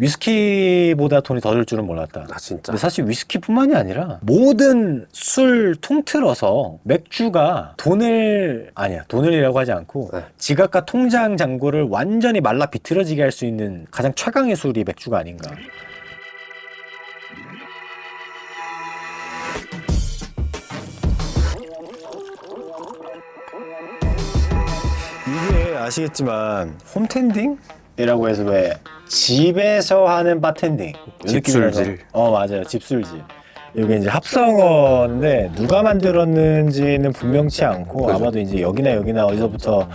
위스키보다 돈이 더 들 줄은 몰랐다. 아 진짜. 근데 사실 위스키뿐만이 아니라 모든 술 통틀어서 맥주가 돈을이라고 하지 않고 네. 지갑과 통장 잔고를 완전히 말라 비틀어지게 할 수 있는 가장 최강의 술이 맥주가 아닌가. 이게 아시겠지만 홈텐딩이라고 해서 왜 집에서 하는 바텐딩 집술질. 맞아요, 집술질. 이게 이제 합성어인데 누가 만들었는지는 분명치 않고 그죠. 아마도 이제 여기나 어디서부터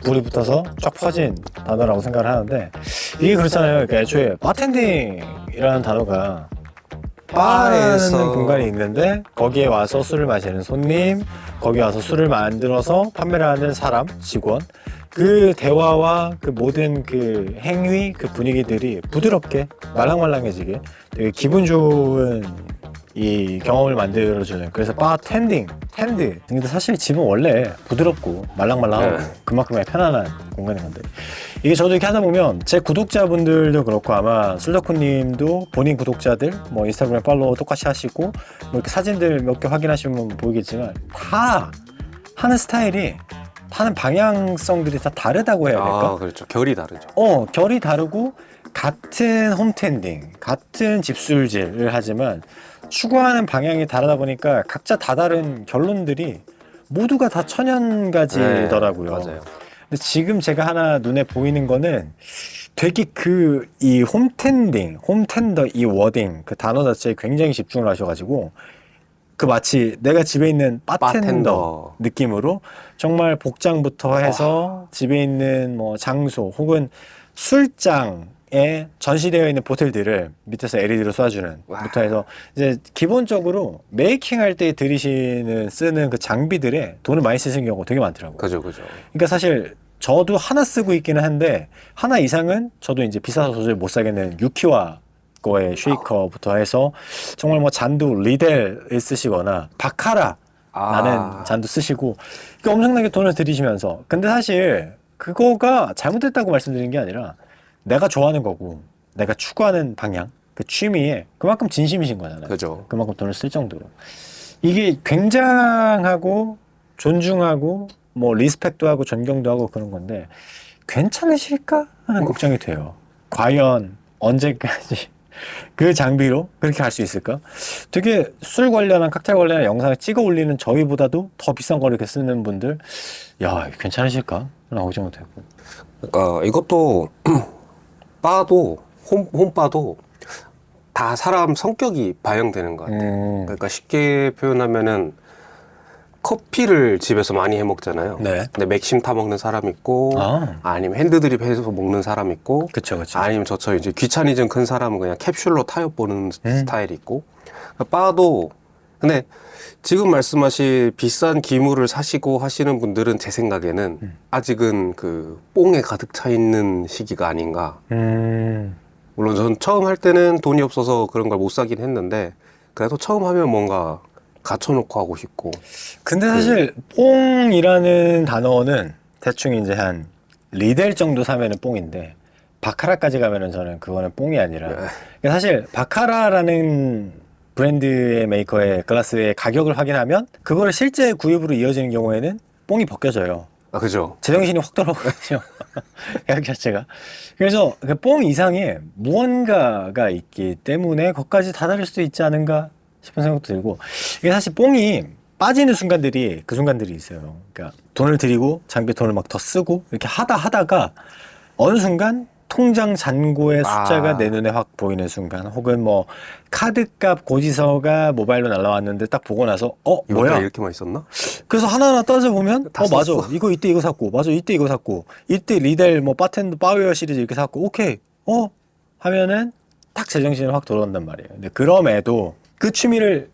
불이 붙어서 쫙 퍼진 단어라고 생각을 하는데 이게 그렇잖아요. 그러니까 애초에 바텐딩이라는 단어가 바라는 바에서- 공간이 있는데 거기에 와서 술을 마시는 손님, 거기 와서 술을 만들어서 판매를 하는 사람, 직원, 그 대화와 그 모든 그 행위, 그 분위기들이 부드럽게 말랑말랑해지게 되게 기분 좋은 이 경험을 만들어주는, 그래서 텐드. 근데 사실 집은 원래 부드럽고 말랑말랑하고 네. 그만큼의 편안한 공간인 건데, 이게 저도 이렇게 하다 보면 제 구독자분들도 그렇고 아마 술덕후님도 본인 구독자들 뭐 인스타그램 팔로우 똑같이 하시고 뭐 이렇게 사진들 몇 개 확인하시면 보이겠지만 다 하는 스타일이, 하는 방향성들이 다 다르다고 해야 될까? 아 그렇죠. 결이 다르죠. 결이 다르고 같은 홈텐딩, 같은 집술질을 하지만 추구하는 방향이 다르다 보니까 각자 다 다른 결론들이 모두가 다 천연가지더라고요. 네, 맞아요. 근데 지금 제가 하나 눈에 보이는 거는 되게 이 홈텐더 이 워딩, 그 단어 자체에 굉장히 집중을 하셔가지고 그 마치 내가 집에 있는 바텐더 바텐더. 느낌으로 정말 복장부터 해서 집에 있는 뭐 장소 혹은 술장에 전시되어 있는 보틀들을 밑에서 LED로 쏴주는 와. 부터 해서 이제 기본적으로 메이킹 할 때 쓰는 그 장비들에 돈을 많이 쓰시는 경우가 되게 많더라고요. 그죠. 그러니까 사실 저도 하나 쓰고 있기는 한데 하나 이상은 저도 이제 비싸서 도저히 못 사겠는 유키와 거의 쉐이커부터 해서 정말 뭐 잔도 리델을 쓰시거나 바카라 라는 잔도 쓰시고 그 엄청나게 돈을 들이시면서, 근데 사실 그거가 잘못됐다고 말씀드리는 게 아니라 내가 좋아하는 거고 내가 추구하는 방향, 그 취미에 그만큼 진심이신 거잖아요. 그죠. 그만큼 돈을 쓸 정도로 이게 굉장하고 존중하고 뭐 리스펙도 하고 존경도 하고 그런 건데 괜찮으실까 하는 걱정이 돼요. 과연 언제까지 그 장비로 그렇게 할 수 있을까? 되게 술 관련한, 칵테일 관련한 영상을 찍어 올리는 저희보다도 더 비싼 걸 이렇게 쓰는 분들, 야, 괜찮으실까? 라는 걱정도 되고. 그러니까 이것도 바도 홈바도 다 사람 성격이 반영되는 것 같아요. 그러니까 쉽게 표현하면은 커피를 집에서 많이 해 먹잖아요. 네. 근데 맥심 타 먹는 사람 있고, 아니면 핸드드립 해서 먹는 사람 있고, 그쵸. 아니면 저처럼 이제 귀차니즘 큰 사람은 그냥 캡슐로 타협 보는 스타일이 있고, 바도 근데 지금 말씀하신 비싼 기물을 사시고 하시는 분들은 제 생각에는 아직은 그 뽕에 가득 차 있는 시기가 아닌가. 물론 전 처음 할 때는 돈이 없어서 그런 걸 못 사긴 했는데 그래도 처음 하면 뭔가 갖춰놓고 하고 싶고. 근데 사실 뽕이라는 단어는 대충 이제 한 리델 정도 사면은 뽕인데 바카라까지 가면은 저는 그거는 뽕이 아니라, 그러니까 사실 바카라라는 브랜드의 메이커의 글라스의 가격을 확인하면 그거를 실제 구입으로 이어지는 경우에는 뽕이 벗겨져요. 아 그죠. 제정신이 확 돌아오거든요. 가격 자체가. 그래서 그 뽕 이상의 무언가가 있기 때문에 거기까지 다다를 수도 있지 않은가 싶은 생각도 들고, 이게 사실 뽕이 빠지는 순간들이 있어요. 그러니까 돈을 들이고 장비 돈을 막 더 쓰고 이렇게 하다가 어느 순간 통장 잔고의 숫자가 내 눈에 확 보이는 순간, 혹은 뭐 카드값 고지서가 모바일로 날라왔는데 딱 보고 나서 뭐야? 이렇게 많이 썼나? 그래서 하나하나 따져보면 다 맞아, 썼어. 이때 이거 샀고, 맞아, 이때 이거 샀고, 이때 리델 뭐 바텐더 바웨어 시리즈 이렇게 샀고, 오케이 하면은 딱 제정신이 확 돌아온단 말이에요. 근데 그럼에도 그 취미를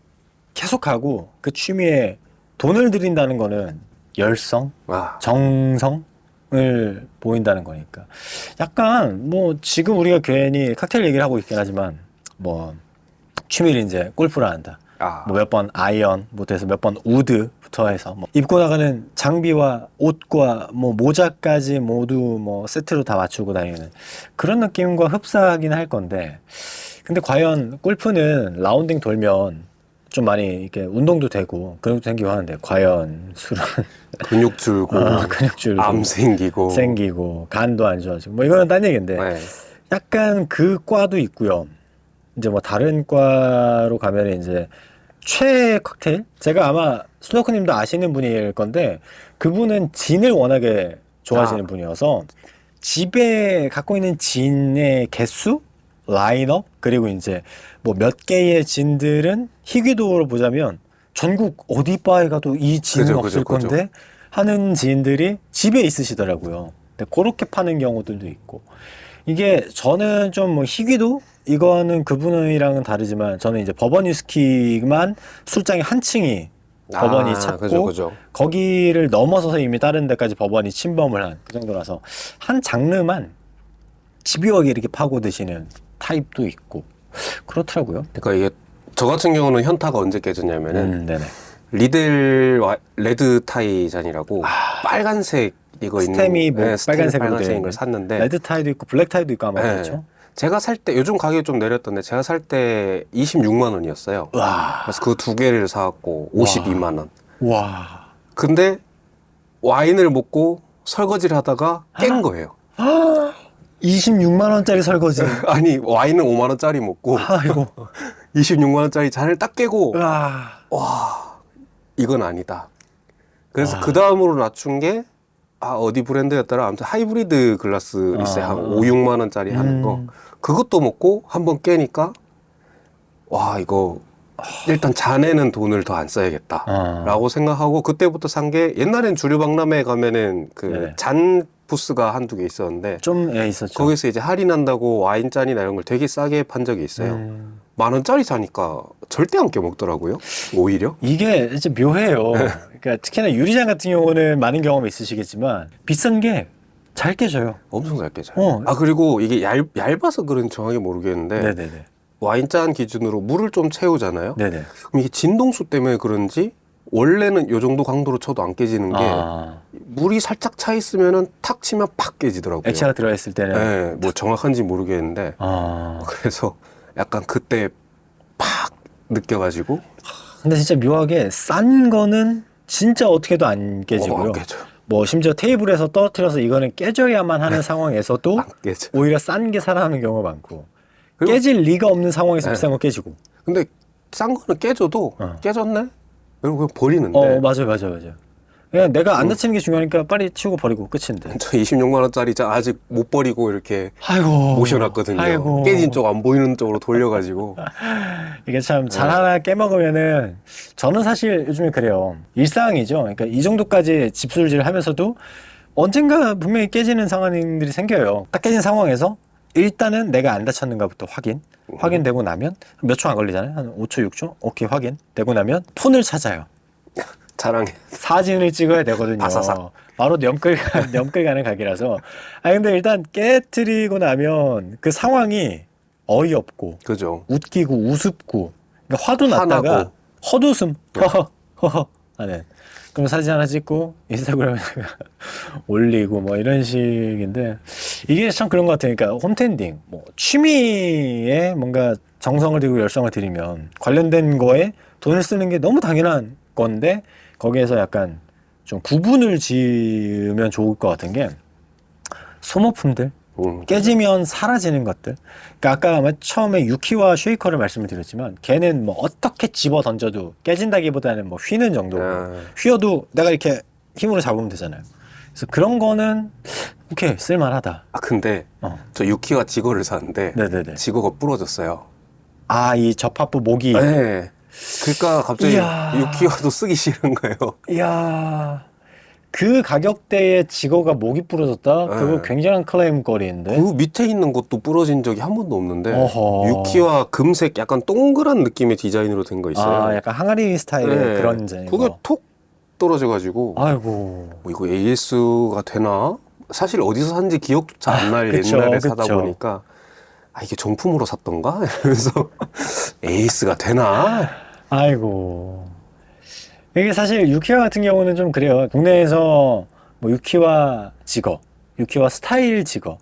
계속하고 그 취미에 돈을 들인다는 거는 열성, 정성을 보인다는 거니까 약간 뭐 지금 우리가 괜히 칵테일 얘기를 하고 있긴 하지만 뭐 취미를 이제 골프를 한다, 아, 뭐 몇 번 아이언부터 해서 몇 번 우드부터 해서 뭐 입고 나가는 장비와 옷과 뭐 모자까지 모두 뭐 세트로 다 맞추고 다니는 그런 느낌과 흡사하긴 할 건데, 근데 과연 골프는 라운딩 돌면 좀 많이 이렇게 운동도 되고 근육도 생기고 하는데, 과연 술은 근육 줄고 근육 줄고 암 생기고 간도 안 좋아지고 뭐 이거는 딴 얘기인데, 네. 약간 그 과도 있고요. 이제 뭐 다른 과로 가면 이제 최애 칵테일? 제가 아마 스노크님도 아시는 분일 건데, 그분은 진을 워낙에 좋아하시는 아. 분이어서 집에 갖고 있는 진의 개수, 라인업, 그리고 이제 뭐 몇 개의 진들은 희귀도로 보자면 전국 어디 바에 가도 이 진은 그죠, 없을 그죠, 그죠. 건데 하는 지인들이 집에 있으시더라고요. 근데 그렇게 파는 경우들도 있고, 이게 저는 좀 뭐 희귀도 이거는 그분이랑은 다르지만, 저는 이제 버번 위스키만 술장이 한 층이 법원이 아, 찾고 그죠, 그죠. 거기를 넘어서서 이미 다른 데까지 법원이 침범을 한 그 정도라서 한 장르만 집요하게 이렇게 파고 드시는 타입도 있고 그렇더라고요. 그러니까 이게 저 같은 경우는 현타가 언제 깨졌냐면은 네네. 리델 레드 타이 잔이라고 빨간색 이거 스템이 있는 뭐 네, 스템이 빨간색으로 빨간색인 되어 걸 샀는데 레드 타이도 있고 블랙 타이도 있고 아마 네. 그렇죠. 제가 살 때 요즘 가격이 좀 내렸던데 제가 살 때 26만 원이었어요. 와, 그래서 그 두 개를 사갖고 52만 원. 와, 근데 와인을 먹고 설거지를 하다가 깬 거예요. 26만 원짜리 설거지. 아니 와인은 5만 원짜리 먹고 아이고, 26만 원짜리 잔을 딱 깨고 와, 와 이건 아니다. 그래서 와. 그 다음으로 낮춘 게 어디 브랜드였더라. 아무튼 하이브리드 글라스 있어요. 한 5, 6만 원짜리 하는 거. 그것도 먹고 한번 깨니까 와 이거 일단 잔에는 돈을 더 안 써야겠다라고 생각하고 그때부터 산 게, 옛날엔 주류 박람회 가면은 그 네. 잔 부스가 한두 개 있었는데 좀 있었죠. 거기서 이제 할인한다고 와인 잔이나 이런 걸 되게 싸게 판 적이 있어요. 10,000원짜리 사니까 절대 안 깨먹더라고요. 오히려. 이게 진짜 묘해요. 그러니까 특히나 유리잔 같은 경우는 많은 경험이 있으시겠지만 비싼 게 잘 깨져요. 엄청 잘 깨져요. 어. 그리고 이게 얇아서 그런지 정확히 모르겠는데 네네네. 와인잔 기준으로 물을 좀 채우잖아요. 네네. 그럼 이게 진동수 때문에 그런지 원래는 요 정도 강도로 쳐도 안 깨지는 게 물이 살짝 차 있으면은 탁 치면 팍 깨지더라고요. 액체가 들어있을 때는. 네, 뭐 정확한지 모르겠는데 그래서 약간 그때 팍 느껴가지고 근데 진짜 묘하게 싼 거는 진짜 어떻게도 안 깨지고요. 안 깨져요. 뭐 심지어 테이블에서 떨어뜨려서 이거는 깨져야만 하는 상황에서도 안 깨져. 오히려 싼 게 살아나는 경우가 많고, 그리고- 깨질 리가 없는 상황에서 네. 비싼 거 깨지고. 근데 싼 거는 깨져도 어. 깨졌네? 이러고 그냥 버리는데 맞아요. 그냥 내가 안 다치는 게 중요하니까 빨리 치우고 버리고 끝인데. 저 26만 원짜리 잔 아직 못 버리고 이렇게 아이고. 모셔놨거든요. 아이고. 깨진 쪽 안 보이는 쪽으로 돌려가지고 이게 참 잘 하나 깨먹으면은, 저는 사실 요즘에 그래요. 일상이죠. 그러니까 이 정도까지 집술질을 하면서도 언젠가 분명히 깨지는 상황들이 생겨요. 딱 깨진 상황에서 일단은 내가 안 다쳤는가부터 확인되고 나면 몇 초 안 걸리잖아요. 한 5초, 6초? 오케이, 확인되고 나면 폰을 찾아요. 자랑해. 사진을 찍어야 되거든요. 바사삭. 바로 염끌 가는 각이라서. 근데 일단 깨트리고 나면 그 상황이 어이없고 그죠. 웃기고 우습고, 그러니까 화도 났다가 화나고. 헛웃음 허허 하는, 그럼 사진 하나 찍고 인스타그램에 올리고 뭐 이런 식인데, 이게 참 그런 것 같아요. 그러니까 홈텐딩 뭐 취미에 뭔가 정성을 들이고 열성을 들이면 관련된 거에 돈을 쓰는 게 너무 당연한 건데, 거기에서 약간 좀 구분을 지으면 좋을 것 같은 게, 소모품들, 깨지면 사라지는 것들. 그러니까 아까 맨 처음에 유키와 쉐이커를 말씀을 드렸지만, 걔는 뭐 어떻게 집어 던져도 깨진다기보다는 뭐 휘는 정도고, 휘어도 내가 이렇게 힘으로 잡으면 되잖아요. 그래서 그런 거는 오케이, 쓸만하다. 근데 저 유키와 지거를 샀는데 네네네. 지거가 부러졌어요. 이 접합부 목이. 네. 그러니까 갑자기 이야. 유키와도 쓰기 싫은 거예요. 이야, 그 가격대에 지거가 목이 부러졌다? 네. 그거 굉장한 클레임거리인데. 그 밑에 있는 것도 부러진 적이 한 번도 없는데 어허. 유키와 금색 약간 동그란 느낌의 디자인으로 된 거 있어요. 약간 항아리 스타일의 네. 그런 디자인. 그게 톡 떨어져가지고 아이고. 이거 AS가 되나? 사실 어디서 산지 기억조차 안 날 그쵸, 옛날에 사다 그쵸. 보니까 이게 정품으로 샀던가? 이러면서 AS가 되나? 아이고. 이게 사실 유키와 같은 경우는 좀 그래요. 국내에서 뭐 유키와 지거, 유키와 스타일 지거.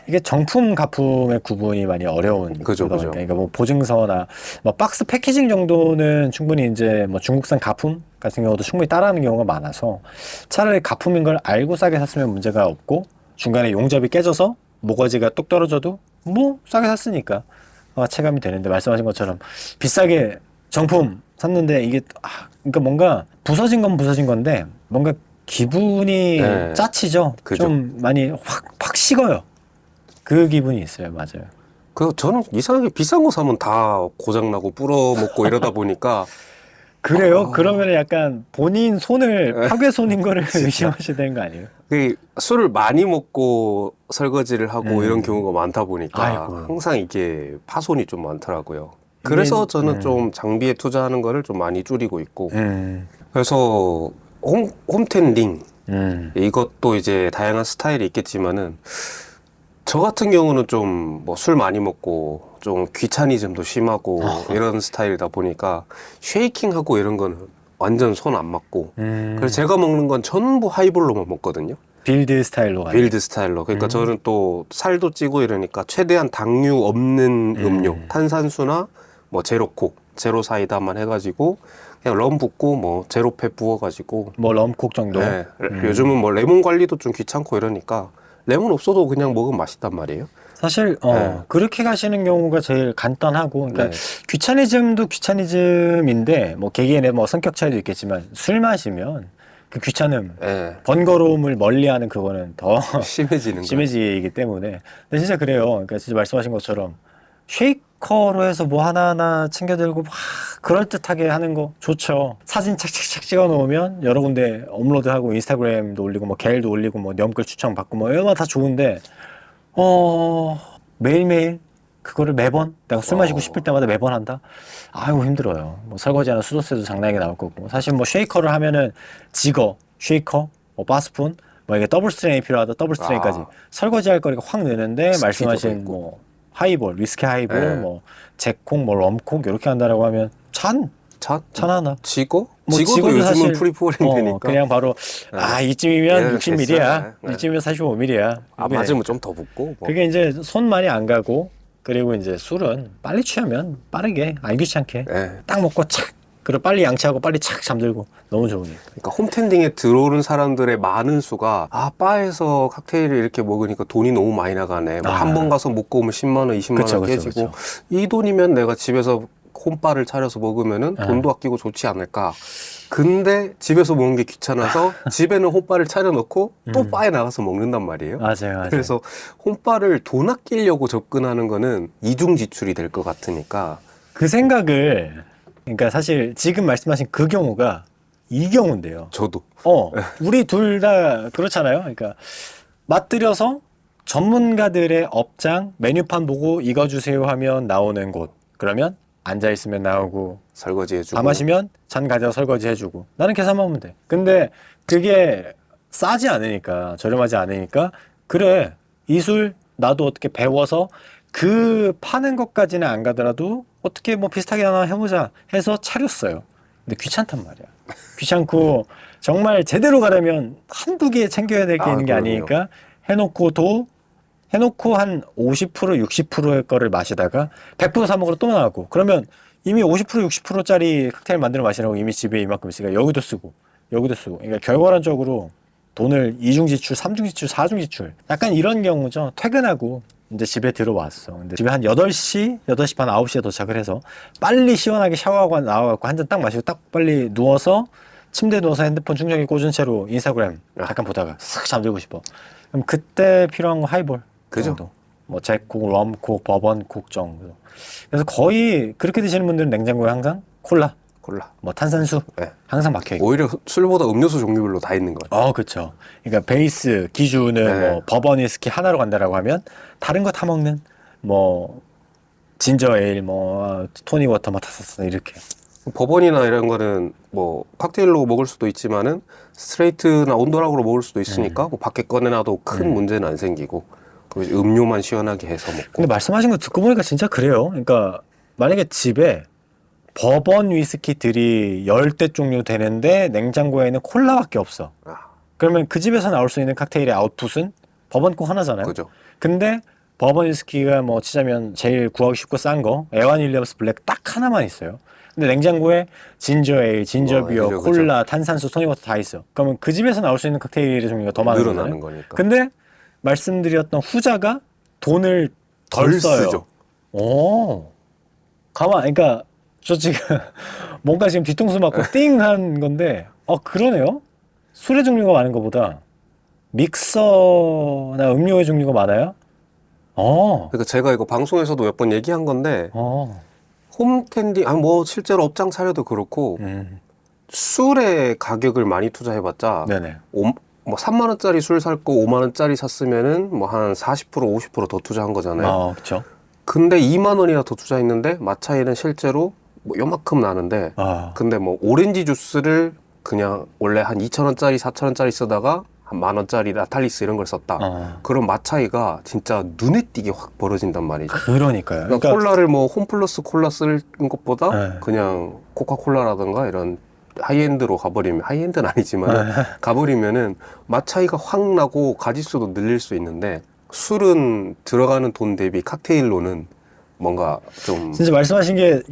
이게 정품 가품의 구분이 많이 어려운 그죠, 거다 그죠. 보니까. 그러니까 뭐 보증서나 뭐 박스 패키징 정도는 충분히 이제 뭐 중국산 가품 같은 경우도 충분히 따라하는 경우가 많아서 차라리 가품인 걸 알고 싸게 샀으면 문제가 없고 중간에 용접이 깨져서 모가지가 똑 떨어져도 뭐 싸게 샀으니까 체감이 되는데 말씀하신 것처럼 비싸게 정품 샀는데 이게 그러니까 뭔가 부서진 건 부서진 건데 뭔가 기분이 네. 짜치죠. 그죠. 좀 많이 확 식어요. 그 기분이 있어요. 맞아요. 그 저는 이상하게 비싼 거 사면 다 고장나고 불어먹고 이러다 보니까 그래요? 그러면 약간 본인 손을 네. 파괴손인 거를 의심하셔야 되는 거 아니에요? 그 술을 많이 먹고 설거지를 하고 이런 경우가 많다 보니까 아이고. 항상 이게 파손이 좀 많더라고요. 그래서 저는 좀 장비에 투자하는 거를 좀 많이 줄이고 있고 그래서 홈텐딩 이것도 이제 다양한 스타일이 있겠지만은 저 같은 경우는 좀 뭐 술 많이 먹고 좀 귀차니즘도 심하고 이런 스타일이다 보니까 쉐이킹하고 이런 거는 완전 손 안 맞고 그래서 제가 먹는 건 전부 하이볼로만 먹거든요. 빌드 스타일로 가요. 빌드 스타일로. 그러니까 저는 또 살도 찌고 이러니까 최대한 당류 없는 음료, 탄산수나 뭐 제로콕, 제로 사이다만 해가지고 그냥 럼 붓고 뭐 제로페 부어가지고 뭐 럼콕 정도. 네. 요즘은 뭐 레몬 관리도 좀 귀찮고 이러니까 레몬 없어도 그냥 먹으면 맛있단 말이에요. 사실 네. 그렇게 가시는 경우가 제일 간단하고 그러니까 네. 귀차니즘도 귀차니즘인데 뭐 개개인의 뭐 성격 차이도 있겠지만 술 마시면 그 귀찮음 네. 번거로움을 멀리하는 그거는 더 심해지는 거예요. 심해지기 때문에 근데 진짜 그래요. 그러니까 진짜 말씀하신 것처럼 쉐이커로 해서 뭐 하나하나 챙겨들고 막 그럴듯하게 하는 거 좋죠. 사진 착착착 찍어 놓으면 여러 군데 업로드하고 인스타그램도 올리고 뭐 게일도 올리고 뭐 념글 추천 받고 뭐 이런 거 다 좋은데 매일매일 그거를 매번 내가 술 마시고 싶을 때마다 매번 한다? 아이고 힘들어요. 뭐 설거지하는 수도세도 장난하게 나올 거고 사실 뭐 쉐이커를 하면은 지거, 쉐이커, 뭐 바스푼 뭐 이게 더블 스트레인이 필요하다 더블 스트레인까지 설거지할 거리가 확 느는데 스키도 말씀하신 있고. 뭐 하이볼, 위스키 하이볼, 네. 뭐 잭콕, 뭐 럼콕 이렇게 한다라고 하면 찬 하나. 지고? 뭐 지고도 지고도 요즘은 사실 프리포링 되니까. 그냥 바로 이쯤이면 예, 60ml야, 됐어요. 이쯤이면 45ml야. 맞으면 좀 더 붓고. 뭐. 그게 이제 손 많이 안 가고 그리고 이제 술은 빨리 취하면 빠르게 안 귀찮게 예. 딱 먹고 착 그리고 빨리 양치하고 빨리 착 잠들고 너무 좋으니까. 그러니까 홈텐딩에 들어오는 사람들의 많은 수가 바에서 칵테일을 이렇게 먹으니까 돈이 너무 많이 나가네. 뭐 한 번 가서 먹고 오면 10만 원, 20만 그쵸, 원 그쵸, 깨지고 그쵸. 이 돈이면 내가 집에서 홈바를 차려서 먹으면은 돈도 아끼고 좋지 않을까. 근데 집에서 먹는 게 귀찮아서 집에는 홈바를 차려놓고 또 바에 나가서 먹는단 말이에요. 맞아요. 그래서 홈바를 돈 아끼려고 접근하는 거는 이중 지출이 될 것 같으니까 그 생각을 그러니까 사실 지금 말씀하신 그 경우가 이 경우인데요. 저도 우리 둘 다 그렇잖아요. 그러니까 맛들여서 전문가들의 업장 메뉴판 보고 이거 주세요 하면 나오는 곳. 그러면 앉아 있으면 나오고 설거지 해주고 다 마시면 잔 가져서 설거지 해주고 나는 계산만 하면 돼. 근데 그게 싸지 않으니까 저렴하지 않으니까 그래 이 술 나도 어떻게 배워서 그 파는 것까지는 안 가더라도 어떻게 뭐 비슷하게 하나 해보자 해서 차렸어요. 근데 귀찮단 말이야. 귀찮고 정말 제대로 가려면 한두 개 챙겨야 될 게 있는 게 그럼요. 아니니까 해놓고 한 50% 60%의 거를 마시다가 100% 사 먹으러 또 나가고 그러면 이미 50% 60%짜리 칵테일 만들어 마시라고 이미 집에 이만큼 있으니까 여기도 쓰고 그러니까 결과론적으로 돈을 이중 지출, 삼중 지출, 사중 지출 약간 이런 경우죠. 퇴근하고 이제 집에 들어왔어. 근데 집에 한 8시, 8시 반, 9시에 도착을 해서 빨리 시원하게 샤워하고 나와갖고 한 잔 딱 마시고 딱 빨리 누워서 침대에 누워서 핸드폰 충전기 꽂은 채로 인스타그램 잠깐 보다가 싹 잠들고 싶어. 그럼 그때 필요한 거 하이볼 그죠? 정도. 뭐 잭콕, 럼콕, 버번콕 정도. 그래서 거의 그렇게 드시는 분들은 냉장고에 항상 콜라, 뭐 탄산수 네. 항상 막혀 있고. 오히려 술보다 음료수 종류별로 다 있는 것 같아요. 그렇죠. 그러니까 베이스 기준은 네. 뭐 버번 위스키 하나로 간다라고 하면 다른 거 타 먹는 뭐 진저 에일, 뭐 토니 워터, 뭐 타서 이렇게. 버번이나 이런 거는 뭐 칵테일로 먹을 수도 있지만은 스트레이트나 온도락으로 먹을 수도 있으니까 뭐 밖에 꺼내놔도 큰 문제는 안 생기고 그리고 음료만 시원하게 해서 먹고. 근데 말씀하신 거 듣고 보니까 진짜 그래요. 그러니까 만약에 집에 버번 위스키들이 10대 종류 되는데 냉장고에는 콜라밖에 없어. 아, 그러면 그 집에서 나올 수 있는 칵테일의 아웃풋은 버번 꼭 하나잖아요. 그죠. 근데 버번 위스키가 뭐 치자면 제일 구하기 쉽고 싼 거 에완 윌리엄스 블랙 딱 하나만 있어요. 근데 냉장고에 진저 에일, 진저 비어, 그죠, 콜라, 탄산수, 토닉워터 다 있어. 그러면 그 집에서 나올 수 있는 칵테일의 종류가 더 많은 늘어나는 거잖아요. 거니까. 근데 말씀드렸던 후자가 돈을 덜 덜 써요. 쓰죠. 오, 그러니까 저 지금 뭔가 지금 뒤통수 맞고 띵한 건데, 그러네요. 술의 종류가 많은 것보다 믹서나 음료의 종류가 많아요. 그러니까 제가 이거 방송에서도 몇 번 얘기한 건데 어, 홈캔디, 아니 뭐 실제로 업장 차려도 그렇고 술의 가격을 많이 투자해봤자 네네. 뭐 3만 원짜리 술 살 거 5만 원짜리 샀으면은 뭐 한 40% 50%더 투자한 거잖아요. 그렇죠. 근데 2만 원이나 더 투자했는데 마차에는 실제로 뭐 요만큼 나는데 근데 뭐 오렌지 주스를 그냥 원래 한 2천 원짜리 4천 원짜리 쓰다가 한 만 원짜리 라탈리스 이런 걸 썼다. 그럼 맛 차이가 진짜 눈에 띄게 확 벌어진단 말이죠. 그러니까요. 그러니까 콜라를 뭐 홈플러스 콜라 쓰는 것보다 네. 그냥 코카콜라라든가 이런 하이엔드로 가버리면, 하이엔드는 아니지만 가버리면은 맛 차이가 확 나고 가짓수도 늘릴 수 있는데 술은 들어가는 돈 대비 칵테일로는 뭔가 좀 진짜 말씀하신 게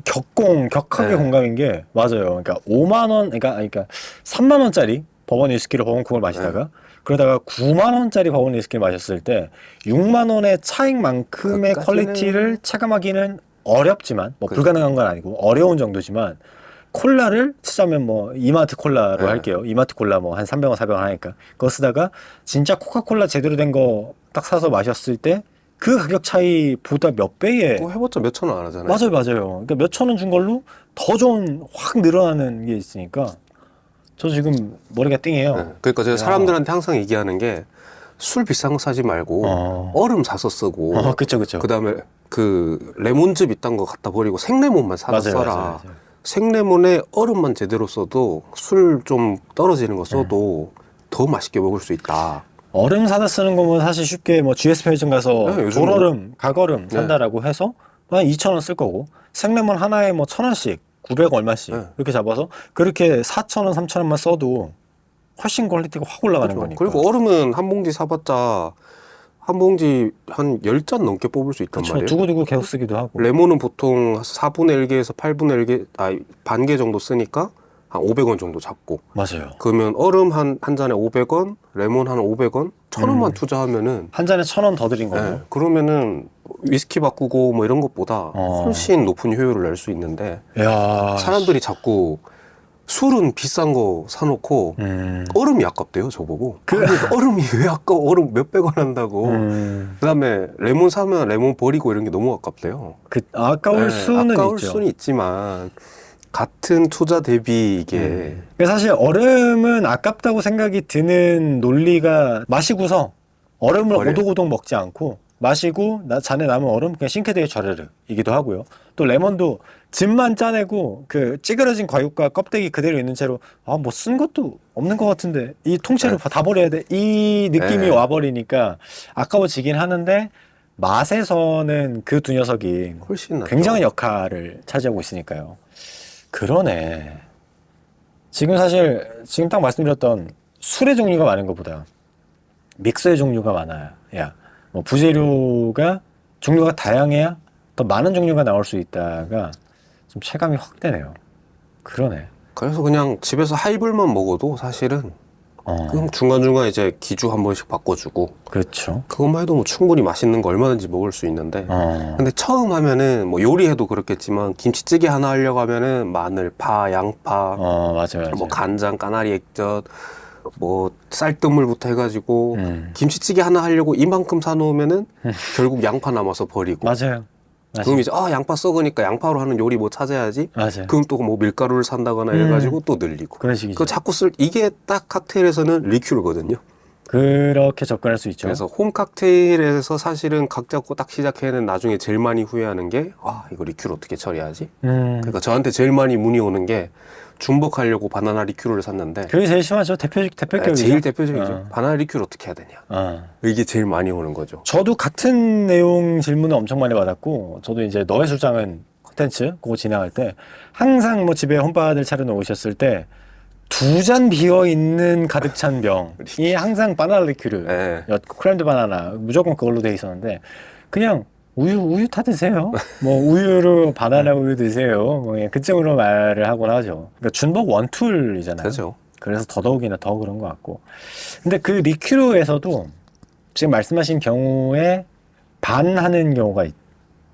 격하게 네. 공감인 게 맞아요. 그러니까 5만 원, 그러니까 3만 원짜리 버번 위스키를 버번콩을 마시다가 그러다가 9만 원짜리 버번 위스키를 마셨을 때 6만 원의 차익만큼의 그까지는- 퀄리티를 체감하기는 어렵지만 뭐 그렇죠. 불가능한 건 아니고 어려운 정도지만 콜라를 치자면 뭐 이마트 콜라로 네. 할게요. 이마트 콜라 뭐 한 300원, 400원 하니까 그거 쓰다가 진짜 코카콜라 제대로 된 거 딱 사서 마셨을 때 그 가격 차이보다 몇 배의 뭐 해봤자 몇 천 원 안 하잖아요. 맞아요. 그러니까 몇 천 원 준 걸로 더 좋은 확 늘어나는 게 있으니까 저 지금 머리가 띵해요. 네. 그러니까 제가 야. 사람들한테 항상 얘기하는 게 술 비싼 거 사지 말고 얼음 사서 쓰고 그쵸. 그다음에 그 레몬즙 있단 거 갖다 버리고 생레몬만 사다 써라. 맞아요. 생레몬에 얼음만 제대로 써도 술 좀 떨어지는 거 써도 더 맛있게 먹을 수 있다. 얼음 사다 쓰는 거면 사실 쉽게 뭐 GS 편의점 가서 네, 요즘 돌얼음, 각얼음 네. 산다라고 해서 한 2,000원 쓸 거고 생레몬 하나에 뭐 1,000원씩 900 얼마씩 네. 이렇게 잡아서 그렇게 4,000원, 3,000원만 써도 훨씬 퀄리티가 확 올라가는 그렇죠. 거니까. 그리고 얼음은 한 봉지 사봤자 한 봉지 한 10잔 넘게 뽑을 수 있단 그렇죠. 말이에요. 두고두고 계속 쓰기도 하고. 레몬은 보통 4분의 1개에서 8분의 1개, 반 개 정도 쓰니까 한 500원 정도 잡고. 맞아요. 그러면 얼음 한 잔에 500원, 레몬 한 500원, 1,000원만 투자하면은 한 잔에 1,000원 더 드린 거고. 네, 그러면은 위스키 바꾸고 뭐 이런 것보다 훨씬 높은 효율을 낼 수 있는데 야, 사람들이 자꾸 술은 비싼 거 사놓고 얼음이 아깝대요, 저보고. 아니, 얼음이 왜 아까워? 얼음 몇백 원 한다고. 그다음에 레몬 사면 레몬 버리고 이런 게 너무 아깝대요. 아까울 네, 수는 아까울 있죠. 수는 있지만 같은 투자 대비 이게 그러니까 사실 얼음은 아깝다고 생각이 드는 논리가 마시고서 얼음을 버려요. 오독오독 먹지 않고 마시고 잔에 남은 얼음 그냥 싱크대에 절르르이기도 하고요. 또 레몬도 즙만 짜내고 그 찌그러진 과육과 껍데기 그대로 있는 채로 뭐 쓴 것도 없는 것 같은데 이 통째로 다 버려야 돼 이 느낌이 네. 와버리니까 아까워지긴 하는데 맛에서는 그 두 녀석이 훨씬 낫죠. 굉장한 역할을 차지하고 있으니까요. 그러네. 지금 사실 지금 딱 말씀드렸던 술의 종류가 많은 것보다 믹서의 종류가 많아야 뭐 부재료가 종류가 다양해야 더 많은 종류가 나올 수 있다가 좀 체감이 확 되네요. 그러네. 그래서 그냥 집에서 하이볼만 먹어도 사실은 그럼 중간중간 이제 기주 한 번씩 바꿔주고 그렇죠. 그것만 해도 뭐 충분히 맛있는 거 얼마든지 먹을 수 있는데 근데 처음 하면은 뭐 요리해도 그렇겠지만 김치찌개 하나 하려고 하면은 마늘, 파, 양파 맞아요. 뭐 간장, 까나리 액젓 뭐 쌀뜨물부터 해가지고 김치찌개 하나 하려고 이만큼 사놓으면은 결국 양파 남아서 버리고 맞아요. 그럼 이제 양파 썩으니까 양파로 하는 요리 뭐 찾아야지. 맞아요. 그럼 또 뭐 밀가루를 산다거나 이래가지고 또 늘리고. 그런 식이죠. 그 자꾸 이게 딱 칵테일에서는 리큐르거든요. 그렇게 접근할 수 있죠. 그래서 홈 칵테일에서 사실은 각 잡고 딱 시작해는 나중에 제일 많이 후회하는 게 이거 리큐르 어떻게 처리하지? 그러니까 저한테 제일 많이 문의 오는 게 중복하려고 바나나 리큐르를 샀는데 그게 제일 심하죠. 대표격이죠. 제일 대표적이죠. 바나나 리큐르 어떻게 해야 되냐? 이게 제일 많이 오는 거죠. 저도 같은 내용 질문을 엄청 많이 받았고, 저도 이제 너의 술장은 콘텐츠 그거 진행할 때 항상 뭐 집에 홈바들 차려놓으셨을 때 2잔 비어있는 가득 찬 병이 항상 바나나 리큐르 네. 크렘드 바나나 무조건 그걸로 돼 있었는데 그냥 우유 타 드세요. 뭐 우유로 바나나 우유 드세요. 뭐 그냥 그쯤으로 말을 하곤 하죠. 그러니까 준복 원툴이잖아요. 그죠. 그래서 더더욱이나 더 그런 것 같고. 근데 그 리큐르에서도 지금 말씀하신 경우에 반하는 경우가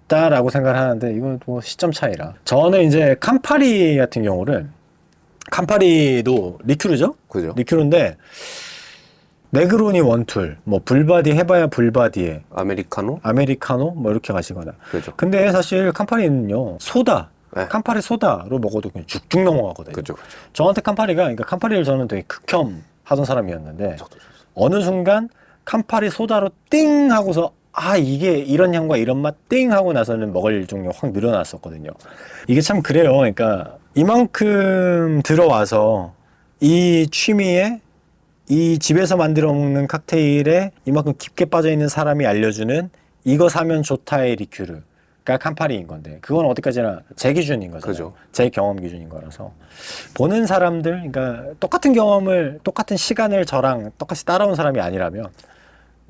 있다라고 생각을 하는데 이건 또 시점 차이라. 저는 이제 캄파리 같은 경우를 캄파리도 리큐르죠? 그죠. 리큐르인데 네그로니 원툴, 뭐 불바디 해봐야 불바디에 아메리카노 뭐 이렇게 마시거나. 그죠. 근데 사실 캄파리는요 소다, 네. 캄파리 소다로 먹어도 그냥 쭉쭉 넘어가거든요. 그죠. 저한테 캄파리가 그러니까 캄파리를 저는 되게 극혐 하던 사람이었는데 어느 순간 캄파리 소다로 띵 하고서 아 이게 이런 향과 이런 맛 띵 하고 나서는 먹을 종류가 확 늘어났었거든요. 이게 참 그래요. 그러니까 이만큼 들어와서 이 취미에 이 집에서 만들어 먹는 칵테일에 이만큼 깊게 빠져 있는 사람이 알려주는 이거 사면 좋다의 리큐르가 캄파리인 건데 그건 어디까지나 제 기준인 거잖아요. 그죠. 제 경험 기준인 거라서 보는 사람들, 그러니까 똑같은 경험을 똑같은 시간을 저랑 똑같이 따라온 사람이 아니라면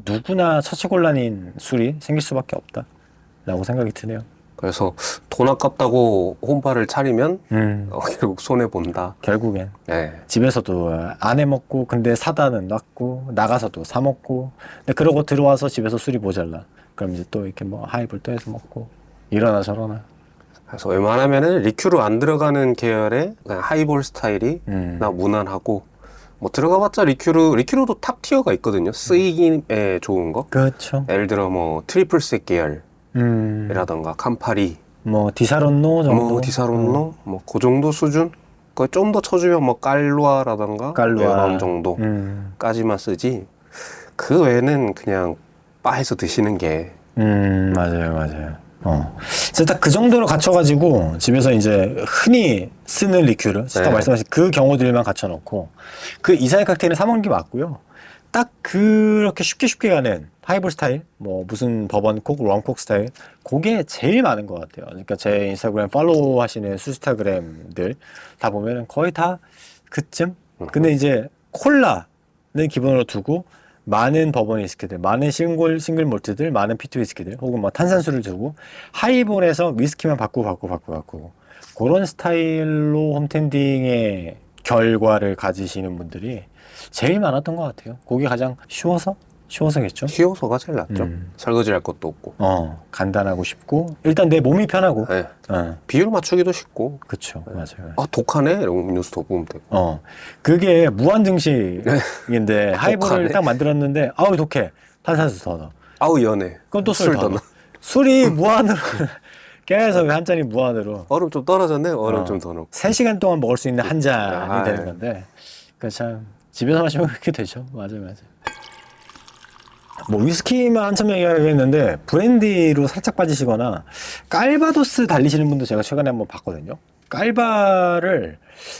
누구나 처치곤란인 술이 생길 수밖에 없다라고 생각이 드네요. 그래서 돈 아깝다고 홈바를 차리면 결국 손해 본다. 결국엔 네. 집에서도 안 해 먹고 근데 사다는 놨고 나가서도 사 먹고 근데 그러고 들어와서 집에서 술이 모자라. 그럼 이제 또 이렇게 뭐 하이볼 또 해서 먹고 이러나 저러나. 그래서 웬만하면은 리큐르 안 들어가는 계열의 그냥 하이볼 스타일이 나 무난하고 뭐 들어가봤자 리큐르도 탑 티어가 있거든요. 쓰이기에 좋은 거. 그렇죠. 예를 들어 뭐 트리플셋 계열이라던가 캄파리, 뭐 디사론노 정도. 뭐 디사론노, 뭐 그 정도 수준. 그 좀 더 쳐주면 뭐 깔루아라던가 깔루아. 이런 정도까지만 쓰지. 그 외에는 그냥 바에서 드시는 게. 맞아요. 진짜 딱 그 정도로 갖춰가지고 집에서 이제 흔히 쓰는 리큐르, 진짜 네. 말씀하신 그 경우들만 갖춰놓고 그 이상의 칵테일은 사 먹는 게 맞고요. 딱 그렇게 쉽게 가는 하이볼 스타일, 뭐 무슨 버번콕, 럼콕 스타일, 그게 제일 많은 것 같아요. 그러니까 제 인스타그램 팔로우 하시는 수스타그램들 다 보면은 거의 다 그쯤. 근데 이제 콜라는 기본으로 두고 많은 버번 위스키들, 많은 싱글 몰트들, 많은 피트 위스키들, 혹은 뭐 탄산수를 두고 하이볼에서 위스키만 바꾸고 그런 스타일로 홈텐딩의 결과를 가지시는 분들이 제일 많았던 것 같아요. 그게 가장 쉬워서겠죠. 쉬워서가 제일 낫죠. 설거지 할 것도 없고. 간단하고 쉽고 일단 내 몸이 편하고. 네. 비율 맞추기도 쉽고. 그쵸, 맞아요. 아 독하네 이러고 음료수 더 부으면 되고. 그게 무한 증식인데 하이볼을 독하네. 딱 만들었는데 아우 독해. 탄산수 더 넣어. 아우 연해. 그럼 또 술 더 넣어. 넣어. 술이 무한으로 계속 한 잔이 무한으로 얼음 좀 떨어졌네. 얼음 좀 더 넣고. 3시간 동안 먹을 수 있는 한 잔이 아, 되는 예. 건데 그 참 집에서 마시면 그렇게 되죠. 맞아요. 뭐 위스키만 한참 얘기하겠는데 브랜디로 살짝 빠지시거나 깔바도스 달리시는 분도 제가 최근에 한번 봤거든요. 깔바를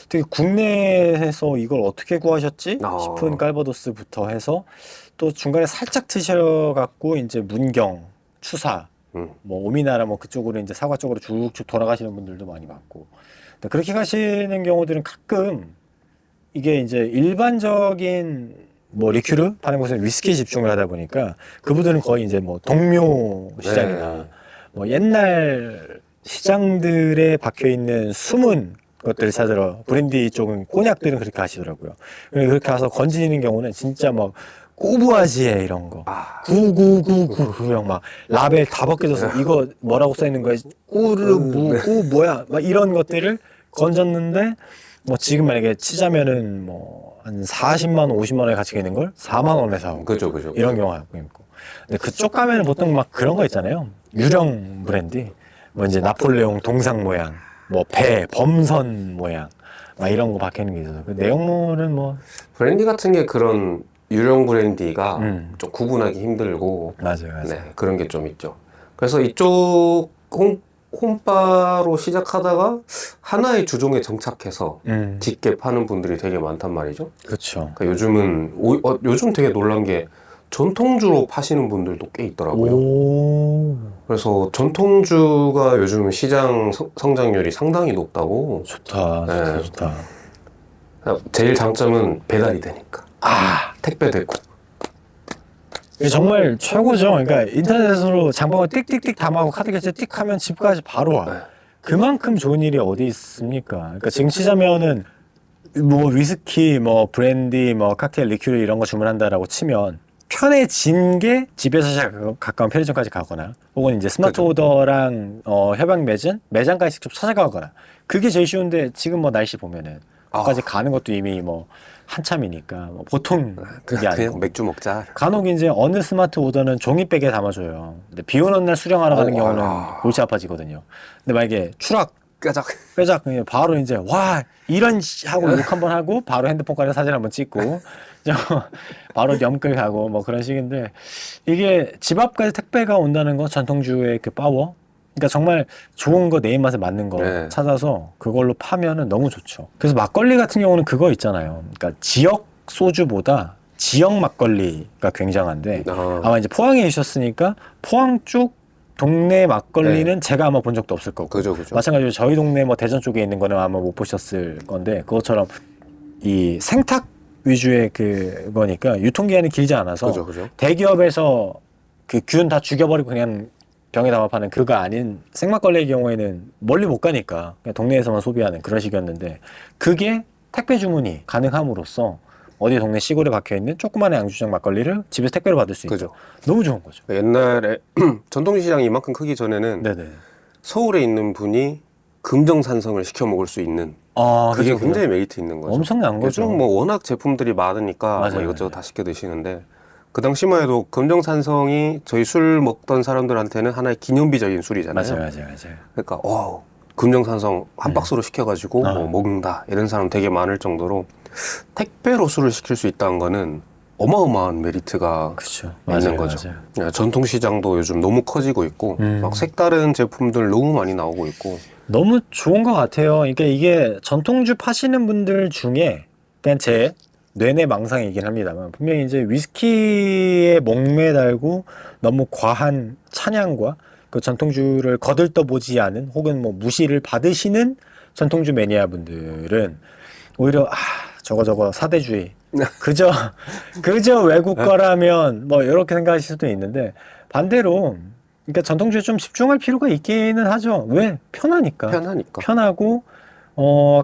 되게 국내에서 이걸 어떻게 구하셨지 싶은 깔바도스부터 해서 또 중간에 살짝 트셔갖고 이제 문경, 추사, 뭐 오미나라 뭐 그쪽으로 이제 사과 쪽으로 쭉쭉 돌아가시는 분들도 많이 봤고. 근데 그렇게 가시는 경우들은 가끔 이게 이제 일반적인 뭐 리큐르 파는 곳은 위스키에 집중을 하다 보니까 그분들은 거의 이제 뭐 동묘 시장이나 뭐 옛날 시장들에 박혀 있는 숨은 것들을 찾으러 브랜디 쪽은 꼬냑들은 그렇게 하시더라고요. 그렇게 가서 건지는 경우는 진짜 막 꼬부아지에 이런 거 9999 막 라벨 다 벗겨져서 이거 뭐라고 써 있는 거야 꾸르 무 뭐야 막 이런 것들을 건졌는데 뭐 지금 만약에 치자면은 뭐 한 40만 원, 50만 원에 가치가 있는 걸 4만 원에 사고 그죠. 이런 경우가 있고. 근데 그쪽 가면은 보통 막 그런 거 있잖아요. 유령 브랜디, 뭐 이제 나폴레옹 동상 모양, 뭐 배, 범선 모양, 막 이런 거 박혀 있는 게 있어서 그 내용물은 뭐 브랜디 같은 게 그런 유령 브랜디가 좀 구분하기 힘들고. 맞아요. 네, 그런 게 좀 있죠. 그래서 이쪽 홈바로 시작하다가 하나의 주종에 정착해서 짙게 파는 분들이 되게 많단 말이죠. 그렇죠. 그러니까 요즘은 요즘 되게 놀란 게 전통주로 파시는 분들도 꽤 있더라고요. 오, 그래서 전통주가 요즘 시장 성장률이 상당히 높다고. 좋다, 좋다, 네. 좋다. 제일 장점은 배달이 되니까. 택배되고. 이게 정말 최고죠. 그러니까 인터넷으로 장바구 띡띡띡 담아고 카드 결제 띡 하면 집까지 바로 와. 네. 그만큼 좋은 일이 어디 있습니까? 그러니까 지금 치자면은 뭐 위스키, 뭐 브랜디, 뭐 칵테일, 리큐르 이런 거 주문한다라고 치면 편해진 게 집에서 가까운 편의점까지 가거나 혹은 이제 스마트 그죠. 오더랑 협약 매장까지 직접 찾아가거나 그게 제일 쉬운데 지금 뭐 날씨 보면은 거기까지 가는 것도 이미 뭐 한참이니까 뭐 보통 그게 아니고 그냥 맥주 먹자. 간혹 이제 어느 스마트 오더는 종이백에 담아줘요. 근데 비 오는 날 수령하러 가는 경우는 골치 아파지거든요. 근데 만약에 추락 뾰작. 빼작 그냥 바로 이제 와 이런 하고 욕 한번 하고 바로 핸드폰 꺼내 사진 한번 찍고 바로 염끌 가고 뭐 그런 식인데 이게 집 앞까지 택배가 온다는 거 전통주의 그 파워 그러니까 정말 좋은 거 내 입맛에 맞는 거 네. 찾아서 그걸로 파면은 너무 좋죠. 그래서 막걸리 같은 경우는 그거 있잖아요. 그러니까 지역 소주보다 지역 막걸리가 굉장한데 아마 이제 포항에 계셨으니까 포항 쪽 동네 막걸리는 제가 아마 본 적도 없을 거고 그죠. 마찬가지로 저희 동네 뭐 대전 쪽에 있는 거는 아마 못 보셨을 건데 그것처럼 이 생탁 위주의 그거니까 유통기한이 길지 않아서 그죠. 대기업에서 그 균 다 죽여버리고 그냥 병에 담아 파는 그거 아닌 생막걸리의 경우에는 멀리 못 가니까 그냥 동네에서만 소비하는 그런 식이었는데 그게 택배 주문이 가능함으로써 어디 동네 시골에 박혀있는 조그마한 양주장 막걸리를 집에서 택배로 받을 수 있죠. 그죠. 너무 좋은 거죠. 옛날에 전통시장이 이만큼 크기 전에는 네네. 서울에 있는 분이 금정산성을 시켜 먹을 수 있는 그게 그죠, 굉장히 메리트 있는 거죠. 엄청난 거죠. 요즘 뭐 워낙 제품들이 많으니까 맞아요, 뭐 이것저것 맞아요. 다 시켜 드시는데 그 당시만 해도 금정산성이 저희 술 먹던 사람들한테는 하나의 기념비적인 술이잖아요. 맞아요. 그러니까 금정산성 한 박스로 시켜가지고 아. 뭐 먹는다 이런 사람 되게 많을 정도로 택배로 술을 시킬 수 있다는 거는 어마어마한 메리트가 그렇죠. 있는 거죠. 전통시장도 요즘 너무 커지고 있고 막 색다른 제품들 너무 많이 나오고 있고 너무 좋은 것 같아요. 그러니까 이게 전통주 파시는 분들 중에 그냥 제 뇌내 망상이긴 합니다만 분명히 이제 위스키에 목매달고 너무 과한 찬양과 그 전통주를 거들떠보지 않은 혹은 뭐 무시를 받으시는 전통주 매니아 분들은 오히려 저거 사대주의 그저 외국 거라면 뭐 이렇게 생각하실 수도 있는데 반대로 그러니까 전통주에 좀 집중할 필요가 있기는 하죠. 왜? 편하니까. 편하고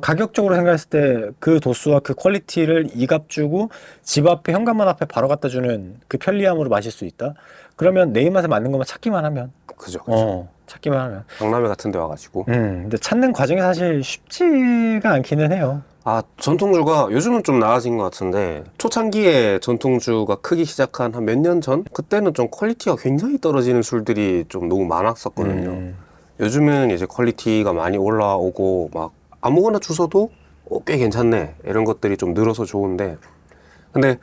가격적으로 생각했을 때 그 도수와 그 퀄리티를 이값 주고 집 앞에 현관문 앞에 바로 갖다 주는 그 편리함으로 마실 수 있다. 그러면 내 입맛에 맞는 것만 찾기만 하면 그죠. 찾기만 하면 박람회 같은 데 와가지고 근데 찾는 과정이 사실 쉽지가 않기는 해요. 전통주가 요즘은 좀 나아진 것 같은데 초창기에 전통주가 크기 시작한 한 몇 년 전? 그때는 좀 퀄리티가 굉장히 떨어지는 술들이 좀 너무 많았었거든요. 요즘은 이제 퀄리티가 많이 올라오고 막 아무거나 주셔도 꽤 괜찮네 이런 것들이 좀 늘어서 좋은데 근데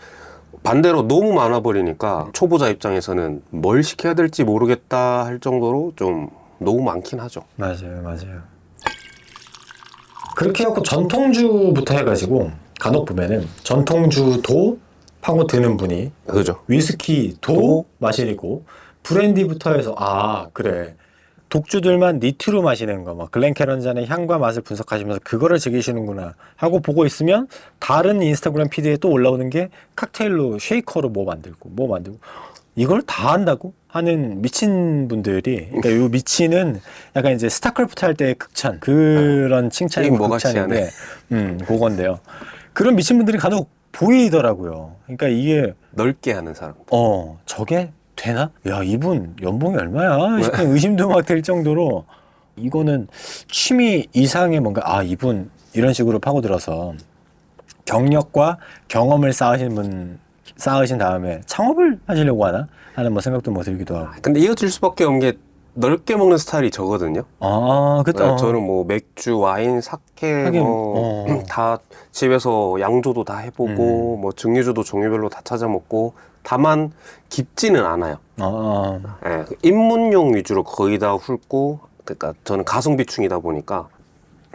반대로 너무 많아 버리니까 초보자 입장에서는 뭘 시켜야 될지 모르겠다 할 정도로 좀 너무 많긴 하죠. 맞아요. 그렇게 해갖고 전통주부터 해가지고 간혹 보면은 전통주도 파고 드는 분이 그죠. 위스키도 마시고 브랜디부터 해서 그래 독주들만 니트로 마시는 거, 막 글렌캐런잔의 향과 맛을 분석하시면서 그거를 즐기시는구나 하고 보고 있으면 다른 인스타그램 피드에 또 올라오는 게 칵테일로 쉐이커로 뭐 만들고 이걸 다 한다고 하는 미친 분들이 그러니까 이 미친은 약간 이제 스타크래프트 할 때의 극찬 그런 칭찬이고 극찬인데 그건데요. 그런 미친 분들이 간혹 보이더라고요. 그러니까 이게 넓게 하는 사람. 저게 되나? 야, 이분 연봉이 얼마야? 싶은 의심도 막 들 정도로 이거는 취미 이상의 뭔가 이분 이런 식으로 파고들어서 경력과 경험을 쌓으신 다음에 창업을 하시려고 하나? 하는 뭐 생각도 뭐 들기도 하고. 근데 이어질 수밖에 없는 게 넓게 먹는 스타일이 저거든요. 그쵸. 저는 뭐 맥주, 와인, 사케 다 집에서 양조도 다 해보고 뭐 증류주도 종류별로 다 찾아 먹고 다만 깊지는 않아요. 입문용 위주로 거의 다 훑고 그러니까 저는 가성비충이다 보니까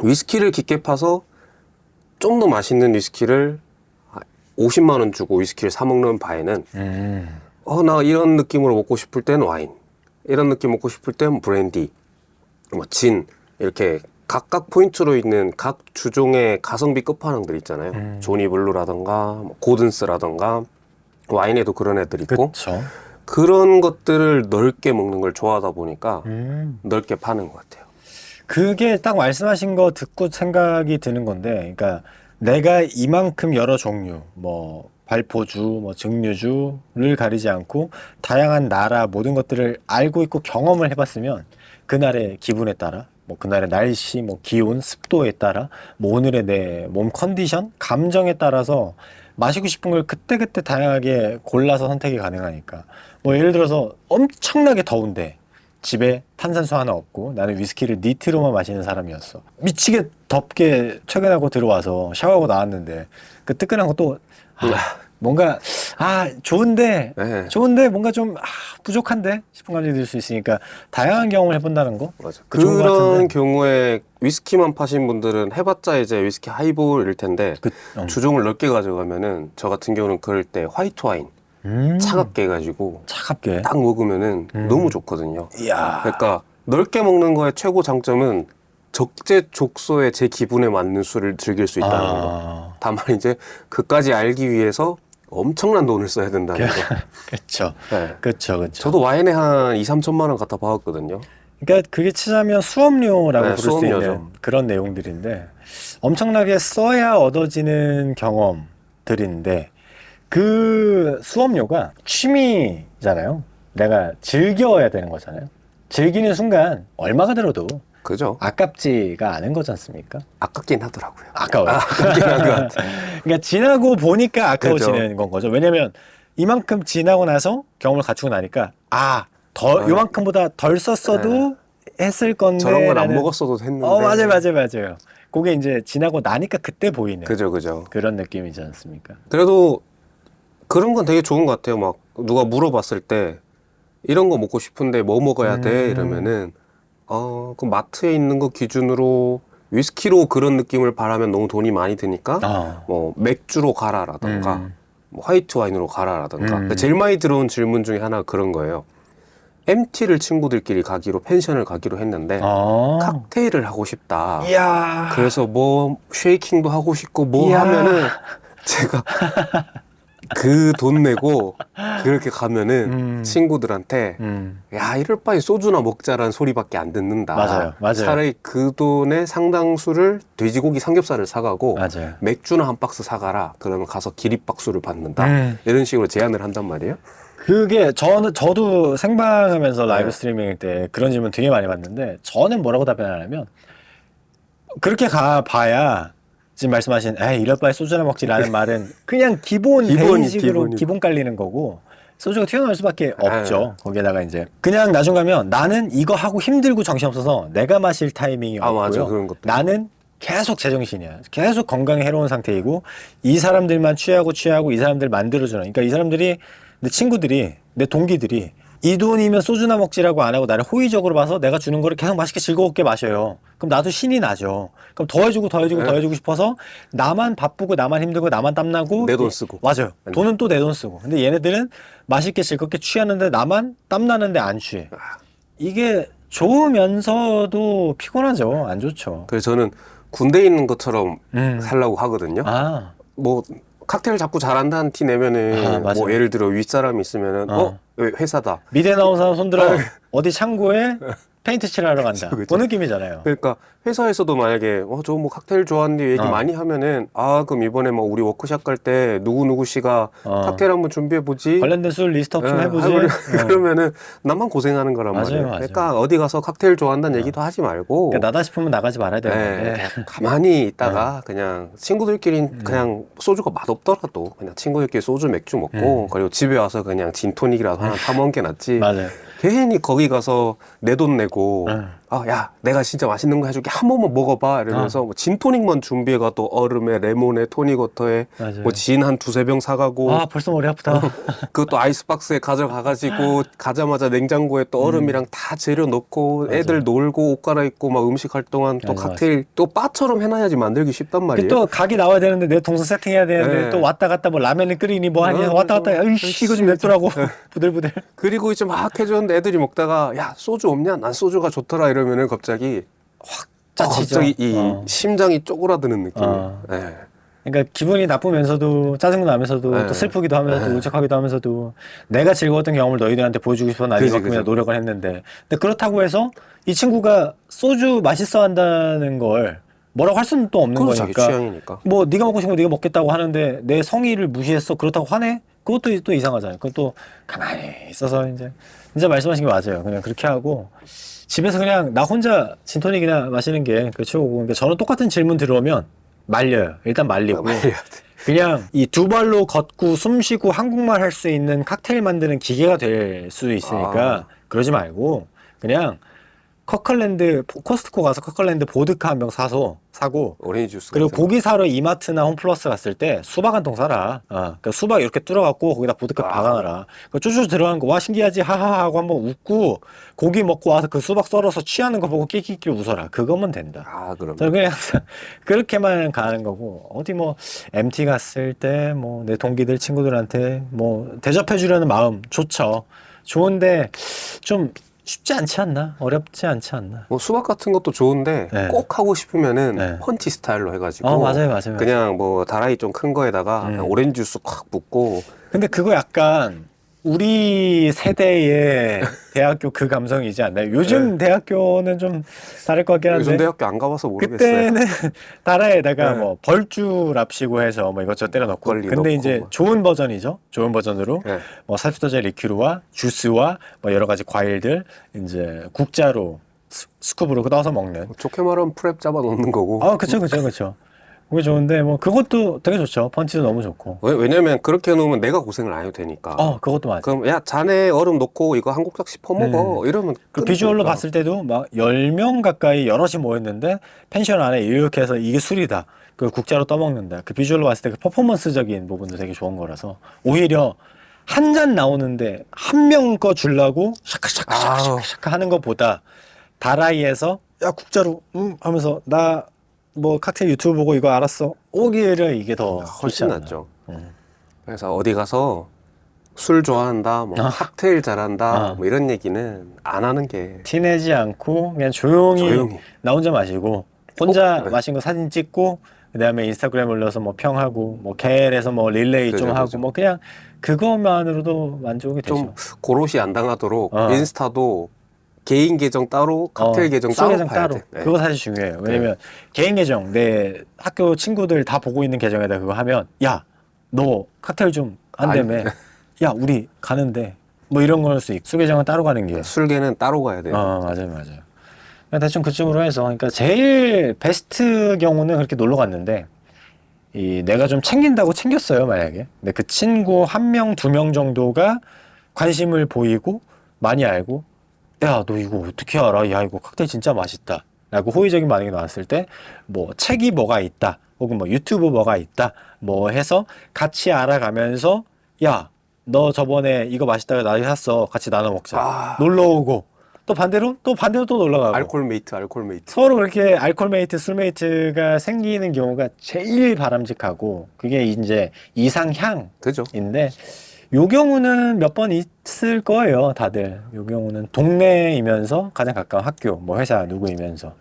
위스키를 깊게 파서 좀 더 맛있는 위스키를 50만 원 주고 위스키를 사 먹는 바에는 나 이런 느낌으로 먹고 싶을 땐 와인, 이런 느낌 먹고 싶을 땐 브랜디, 뭐 진, 이렇게 각각 포인트로 있는 각 주종의 가성비 끝판왕들 있잖아요. 조니블루라던가 뭐 고든스라던가 와인에도 그런 애들 있고 그쵸. 그런 것들을 넓게 먹는 걸 좋아하다 보니까 넓게 파는 것 같아요. 그게 딱 말씀하신 거 듣고 생각이 드는 건데, 그러니까 내가 이만큼 여러 종류, 뭐 발포주, 뭐 증류주를 가리지 않고 다양한 나라 모든 것들을 알고 있고 경험을 해봤으면 그날의 기분에 따라, 뭐 그날의 날씨, 뭐 기온, 습도에 따라, 뭐 오늘의 내 몸 컨디션, 감정에 따라서 마시고 싶은 걸 그때그때 다양하게 골라서 선택이 가능하니까. 뭐 예를 들어서 엄청나게 더운데 집에 탄산수 하나 없고 나는 위스키를 니트로만 마시는 사람이었어. 미치게 덥게 퇴근하고 들어와서 샤워하고 나왔는데 그 뜨끈한 것도 뭔가 좋은데 네. 좋은데 뭔가 좀 부족한데 싶은 감정이 들 수 있으니까 다양한 경험을 해본다는 거. 맞아. 그 좋은 것 그런 같은데. 경우에 위스키만 파신 분들은 해봤자 이제 위스키 하이볼일 텐데 주종을 넓게 가져가면은 저 같은 경우는 그럴 때 화이트 와인 차갑게 해가지고 차갑게. 딱 먹으면은 너무 좋거든요. 이야. 그러니까 넓게 먹는 거의 최고 장점은 적재적소에 제 기분에 맞는 술을 즐길 수 있다는 거. 다만 이제 그까지 알기 위해서 엄청난 돈을 써야 된다는 거. 그렇죠. 네. 그렇죠. 저도 와인에 한 2, 3천만 원 갖다 박았거든요. 그러니까 그게 치자면 수업료라고 네, 부를 수 수업료죠. 있는 그런 내용들인데 엄청나게 써야 얻어지는 경험들인데 그 수업료가 취미잖아요. 내가 즐겨야 되는 거잖아요. 즐기는 순간 얼마가 들어도 그죠? 아깝지가 않은 거지 않습니까? 아깝긴 하더라고요. 아까워요. 아깝긴 한 것 같아요. 그러니까 지나고 보니까 아까워지는 그죠. 건 거죠. 왜냐면 이만큼 지나고 나서 경험을 갖추고 나니까 요만큼보다 덜 썼어도 했을 건데 저런 건 안 라는. 먹었어도 했는데. 맞아요. 그게 이제 지나고 나니까 그때 보이는 그죠. 그런 느낌이지 않습니까? 그래도 그런 건 되게 좋은 것 같아요. 막 누가 물어봤을 때 이런 거 먹고 싶은데 뭐 먹어야 돼? 이러면은 그 마트에 있는 거 기준으로 위스키로 그런 느낌을 바라면 너무 돈이 많이 드니까 뭐 맥주로 가라라던가 뭐 화이트 와인으로 가라라던가. 근데 제일 많이 들어온 질문 중에 하나가 그런 거예요. MT를 친구들끼리 가기로 펜션을 가기로 했는데 칵테일을 하고 싶다. 이야. 그래서 뭐 쉐이킹도 하고 싶고 뭐 이야. 하면은 제가 그 돈 내고 그렇게 가면은 친구들한테 야 이럴 바에 소주나 먹자라는 소리밖에 안 듣는다. 맞아요. 차라리 그 돈의 상당수를 돼지고기 삼겹살을 사가고 맞아요. 맥주나 한 박스 사가라. 그러면 가서 기립박수를 받는다. 이런 식으로 제안을 한단 말이에요. 그게 저도 생방하면서 라이브 스트리밍일 때 그런 질문 되게 많이 받는데 저는 뭐라고 답변하냐면 그렇게 가봐야 지금 말씀하신 이럴 바에 소주나 먹지라는 말은 그냥 기본 베이직으로 기본 깔리는 거고 소주가 튀어나올 수밖에 없죠. 거기에다가 이제 그냥 나중 가면 나는 이거 하고 힘들고 정신없어서 내가 마실 타이밍이 없고요. 맞아. 그런 것도 나는 계속 제정신이야. 계속 건강에 해로운 상태이고 이 사람들만 취하고 이 사람들 만들어주는 그러니까 이 사람들이 내 친구들이 내 동기들이 이 돈이면 소주나 먹지라고 안 하고 나를 호의적으로 봐서 내가 주는 거를 계속 맛있게 즐겁게 마셔요. 그럼 나도 신이 나죠. 그럼 더 해주고 싶어서 나만 바쁘고 나만 힘들고 나만 땀나고 내 돈 쓰고. 맞아요. 돈은 또 내 돈 쓰고. 근데 얘네들은 맛있게 즐겁게 취하는데 나만 땀나는데 안 취해. 이게 좋으면서도 피곤하죠. 안 좋죠. 그래서 저는 군대에 있는 것처럼 살라고 하거든요. 뭐 칵테일 자꾸 잘한다는 티 내면은 뭐 예를 들어 윗사람이 있으면은 회사다. 미대 나온 사람 손들어 어디 창고에 페인트 칠하러 간다. 그 느낌이잖아요. 그러니까 회사에서도 만약에 저 뭐 칵테일 좋아하는데 얘기 많이 하면은 그럼 이번에 뭐 우리 워크숍 갈 때 누구 씨가 칵테일 한번 준비해 보지. 관련된 술 리스트업 좀 해보지. 그러면은 나만 고생하는 거란 말이에요. 맞아요. 그러니까 어디 가서 칵테일 좋아한다는 얘기도 하지 말고. 그러니까 나다 싶으면 나가지 말아야 되는데. 가만히 있다가 그냥 친구들끼리 그냥 소주가 맛없더라도 그냥 친구들끼리 소주 맥주 먹고 그리고 집에 와서 그냥 진토닉이라도 하나 타먹는 게 낫지. 맞아요. 괜히 거기 가서 내 돈 내고 야, 내가 진짜 맛있는 거 해줄게. 한 번만 먹어봐. 이러면서 뭐 진토닉만 준비해가 또 얼음에 레몬에 토닉워터에 맞아요. 뭐 진 한 두세 병 사가고 아, 벌써 머리 아프다. 그것도 아이스박스에 가져가가지고 가자마자 냉장고에 또 얼음이랑 다 재료 넣고 애들 놀고 옷 갈아입고 막 음식 할 동안 또 맞아, 칵테일 또 바처럼 해놔야지 만들기 쉽단 말이에요. 또 각이 나와야 되는데 내 동선 세팅해야 되는데 네. 또 왔다 갔다 뭐 라면을 끓이니 뭐 하니 왔다 갔다 으이씨 이거 좀 냅두라고 부들부들. 그리고 이제 막 해줬는데 애들이 먹다가 야 소주 없냐? 난 소주가 좋더라 이러면은 갑자기 짜치죠. 갑자기 이 심장이 쪼그라드는 느낌이에요. 네. 그러니까 기분이 나쁘면서도 짜증도 나면서도 네. 또 슬프기도 하면서도 울적하기도 하면서도 내가 즐거웠던 경험을 너희들한테 보여주고 싶어서 난 그지, 이만큼이나 그지. 노력을 했는데 근데 그렇다고 해서 이 친구가 소주 맛있어 한다는 걸 뭐라고 할 수는 또 없는 그건 자기 거니까 취향이니까. 뭐 네가 먹고 싶은 거 네가 먹겠다고 하는데 내 성의를 무시했어 그렇다고 화내? 그것도 또 이상하잖아요. 그것도 가만히 있어서 이제 진짜 말씀하신 게 맞아요. 그냥 그렇게 하고 집에서 그냥 나 혼자 진토닉이나 마시는 게 그 최고고 그러니까 저는 똑같은 질문 들어오면 말려요. 일단 말리고 말려야 돼. 그냥 이 두 발로 걷고 숨 쉬고 한국말 할 수 있는 칵테일 만드는 기계가 될 수 있으니까 그러지 말고 그냥 커클랜드 코스트코 가서 커클랜드 보드카 한 병 사고 오렌지 주스 그리고 같은 고기 사러 이마트나 홈플러스 갔을 때 수박 한 통 사라. 그러니까 수박 이렇게 뚫어갖고 거기다 보드카 박아놔라. 그 쭈쭈 들어간 거 와 신기하지 하하하 하고 한번 웃고 고기 먹고 와서 그 수박 썰어서 취하는 거 보고 끼끼끼 웃어라. 그거면 된다. 그럼. 저는 그냥 항상 그렇게만 가는 거고 어디 뭐 MT 갔을 때 뭐 내 동기들 친구들한테 뭐 대접해 주려는 마음 좋죠. 좋은데 좀 쉽지 않지 않나? 어렵지 않지 않나? 뭐 수박 같은 것도 좋은데 네. 꼭 하고 싶으면은 네. 펀치 스타일로 해가지고 맞아요. 그냥 뭐 다라이 좀 큰 거에다가 그냥 오렌지 주스 콱 붓고 근데 그거 약간 우리 세대의 대학교 그 감성이지 않나요? 요즘 대학교는 좀 다를 것 같긴 요즘 한데 대학교 안 가봐서 모르겠어요. 그때는 다라에다가 네. 뭐 벌주 랍시고 해서 뭐 이것저것 때려 넣고 막걸리 근데 넣고 이제 뭐. 좋은 버전이죠. 좋은 버전으로 네. 뭐 살피터제 리큐르와 주스와 뭐 여러 가지 과일들 이제 국자로 스쿱으로 넣어서 먹는 좋게 말하면 프랩 잡아 놓는 거고. 그쵸. 그게 좋은데 뭐 그것도 되게 좋죠. 펀치도 너무 좋고 왜냐면 그렇게 해놓으면 내가 고생을 안 해도 되니까. 그것도 맞아. 그럼 야 자네 얼음 넣고 이거 한 국자씩 퍼먹어 이러면 그 끝이니까. 비주얼로 봤을 때도 막 10명 가까이 여럿이 모였는데 펜션 안에 이렇게 해서 이게 술이다. 그 국자로 떠먹는다. 그 비주얼로 봤을 때 그 퍼포먼스적인 부분도 되게 좋은 거라서 오히려 한 잔 나오는데 한 명 거 주려고 샤카샤카샤카 하는 것보다 다라이에서 야 국자로 하면서 나 뭐 칵테일 유튜브 보고 이거 알았어 오기를 이게 더 훨씬 좋지 않나. 낫죠. 그래서 어디 가서 술 좋아한다, 뭐 칵테일 잘한다, 뭐 이런 얘기는 안 하는 게 티내지 않고 그냥 조용히 나 혼자 마시고 혼자 마신 거 사진 찍고 그다음에 인스타그램 올려서 뭐 평하고 뭐 KL에서 뭐 릴레이 좀 하고 그죠. 뭐 그냥 그것만으로도 만족이 되죠. 좀 고로시 안 당하도록 어. 인스타도 개인 계정 따로, 칵테일 계정 술 따로 계정 봐야 따로. 돼. 네. 그거 사실 중요해요. 왜냐면 개인 계정 내 학교 친구들 다 보고 있는 계정에다 그거 하면 야 너 칵테일 좀 한다며 야 우리 가는데 뭐 이런 걸 수 있고 술 계정은 따로 가는 게 술계는 따로 가야 돼요. 맞아요. 그냥 대충 그쪽으로 해서 그러니까 제일 베스트 경우는 그렇게 놀러 갔는데 이 내가 좀 챙긴다고 챙겼어요 만약에 근데 그 친구 한 명, 두 명 정도가 관심을 보이고 많이 알고 야 너 이거 어떻게 알아? 야 이거 칵테일 진짜 맛있다 라고 호의적인 반응이 나왔을 때 뭐 책이 뭐가 있다 혹은 뭐 유튜브 뭐가 있다 뭐 해서 같이 알아가면서 야 너 저번에 이거 맛있다고 나도 샀어 같이 나눠 먹자 놀러 오고 또 반대로 또 놀러 가고 알콜메이트. 서로 그렇게 알콜메이트, 술메이트가 생기는 경우가 제일 바람직하고 그게 이제 이상향인데 그죠? 요 경우는 몇 번 있을 거예요 다들 요 경우는 동네이면서 가장 가까운 학교 뭐 회사 누구이면서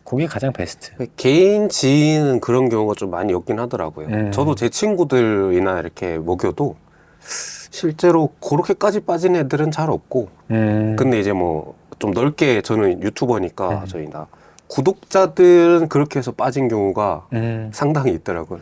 그게 가장 베스트. 개인 지인은 그런 경우가 좀 많이 없긴 하더라고요. 저도 제 친구들이나 이렇게 먹여도 실제로 그렇게까지 빠진 애들은 잘 없고 근데 이제 뭐 좀 넓게 저는 유튜버니까 저희 다 구독자들은 그렇게 해서 빠진 경우가 상당히 있더라고요.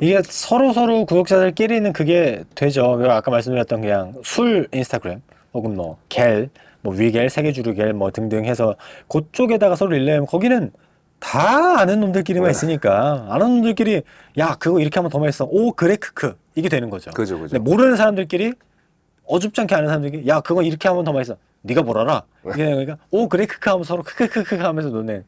이게 서로 구독자들끼리는 그게 되죠. 아까 말씀드렸던 그냥 술 인스타그램 혹은 뭐 겔, 뭐 위겔, 세계주류겔 뭐 등등 해서 그쪽에다가 서로 릴레이하면 거기는 다 아는 놈들끼리만 있으니까 아는 놈들끼리 야 그거 이렇게 하면 더 맛있어. 오 그래 크크 이게 되는 거죠. 그죠. 근데 모르는 사람들끼리 어줍지 않게 아는 사람들끼리 야 그거 이렇게 하면 더 맛있어. 네가 뭘 알아? 그러니까 오 그래 크크 하면서 서로 크크크크 하면서 노는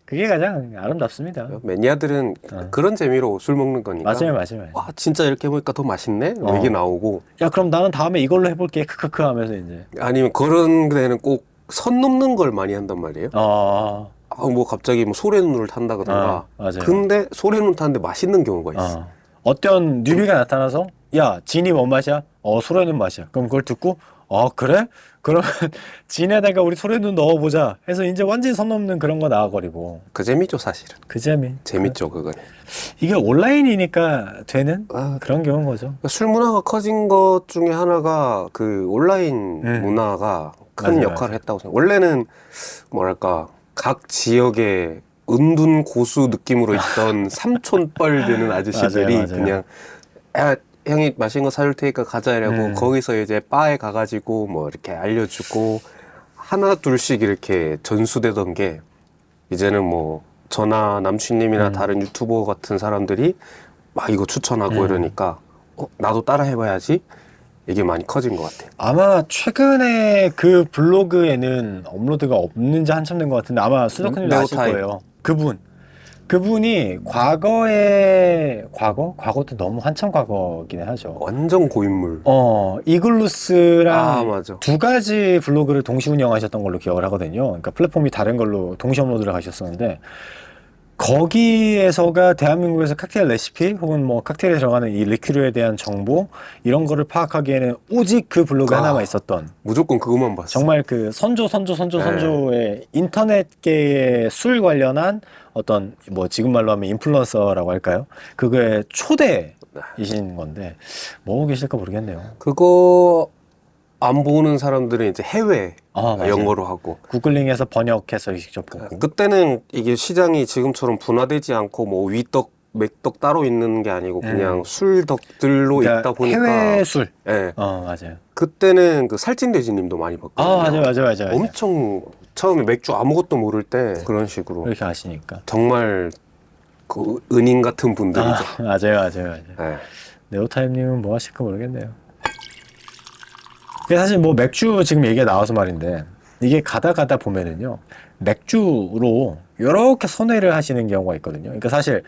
그게 가장 아름답습니다. 매니아들은 그런 재미로 술 먹는 거니까. 맞아요, 맞아요. 와, 진짜 이렇게 해보니까 더 맛있네? 뭐 이게 나오고. 야 그럼 나는 다음에 이걸로 해볼게 크크크 하면서 이제 아니면 그런 데는 꼭 선 넘는 걸 많이 한단 말이에요. 뭐 갑자기 뭐 소래눈을 탄다거나. 맞아요. 근데 소래눈 타는데 맛있는 경우가 있어. 어떤 뉴비가 나타나서 야 진이 뭔 맛이야? 소래눈 맛이야. 그럼 그걸 듣고 그래? 그러면 진에다가 우리 소래눈 넣어보자 해서 이제 완전히 선 넘는 그런 거 나와버리고 그 재미죠, 사실은. 그 재미. 재밌죠, 그건. 이게 온라인이니까 되는 그런 경우인 거죠. 술 문화가 커진 것 중에 하나가 그 온라인 문화가 큰 맞아요, 역할을 했다고 생각해요. 원래는 뭐랄까 각 지역의 은둔 고수 느낌으로 있던 삼촌뻘 되는 아저씨들이 맞아요. 그냥 야, 형이 맛있는 거 사줄 테니까 가자 이라고 거기서 이제 바에 가가지고 뭐 이렇게 알려주고 하나 둘씩 이렇게 전수되던 게 이제는 뭐 저나 남친님이나 다른 유튜버 같은 사람들이 막 이거 추천하고 이러니까 나도 따라 해봐야지 이게 많이 커진 것 같아요. 아마 최근에 그 블로그에는 업로드가 없는지 한참 된 것 같은데 아마 수덕훈님도 아실 네오타입. 거예요. 그분이 과거도 너무 한참 과거기는 하죠. 완전 고인물. 이글루스랑 맞아. 두 가지 블로그를 동시 운영하셨던 걸로 기억을 하거든요. 그러니까 플랫폼이 다른 걸로 동시 업로드를 하셨었는데 거기에서가 대한민국에서 칵테일 레시피 혹은 뭐 칵테일에 들어가는 이 리큐르에 대한 정보 이런 거를 파악하기에는 오직 그 블로그 하나만 있었던 무조건 그것만 봤어. 정말 그 선조의 인터넷계의 술 관련한 어떤 뭐 지금 말로 하면 인플루언서라고 할까요? 그거의 초대이신 건데 뭐 계실까 모르겠네요. 그거 안 보는 사람들은 이제 해외 맞아요. 영어로 하고 구글링해서 번역해서 직접 보고. 그때는 이게 시장이 지금처럼 분화되지 않고 뭐 위떡 맥떡 따로 있는 게 아니고 그냥 술덕들로 그러니까 있다 보니까 해외 술. 예. 맞아요. 그때는 그 살찐돼지님도 많이 봤거든요. 맞아요. 엄청 처음에 맥주 아무것도 모를 때 그런 식으로 그렇게 아시니까. 정말 그 은인 같은 분들이죠. 맞아요. 예. 네오타임님은 뭐 하실까 모르겠네요. 사실 뭐 맥주 지금 얘기가 나와서 말인데 이게 가다 보면은요 맥주로 이렇게 선회를 하시는 경우가 있거든요. 그러니까 사실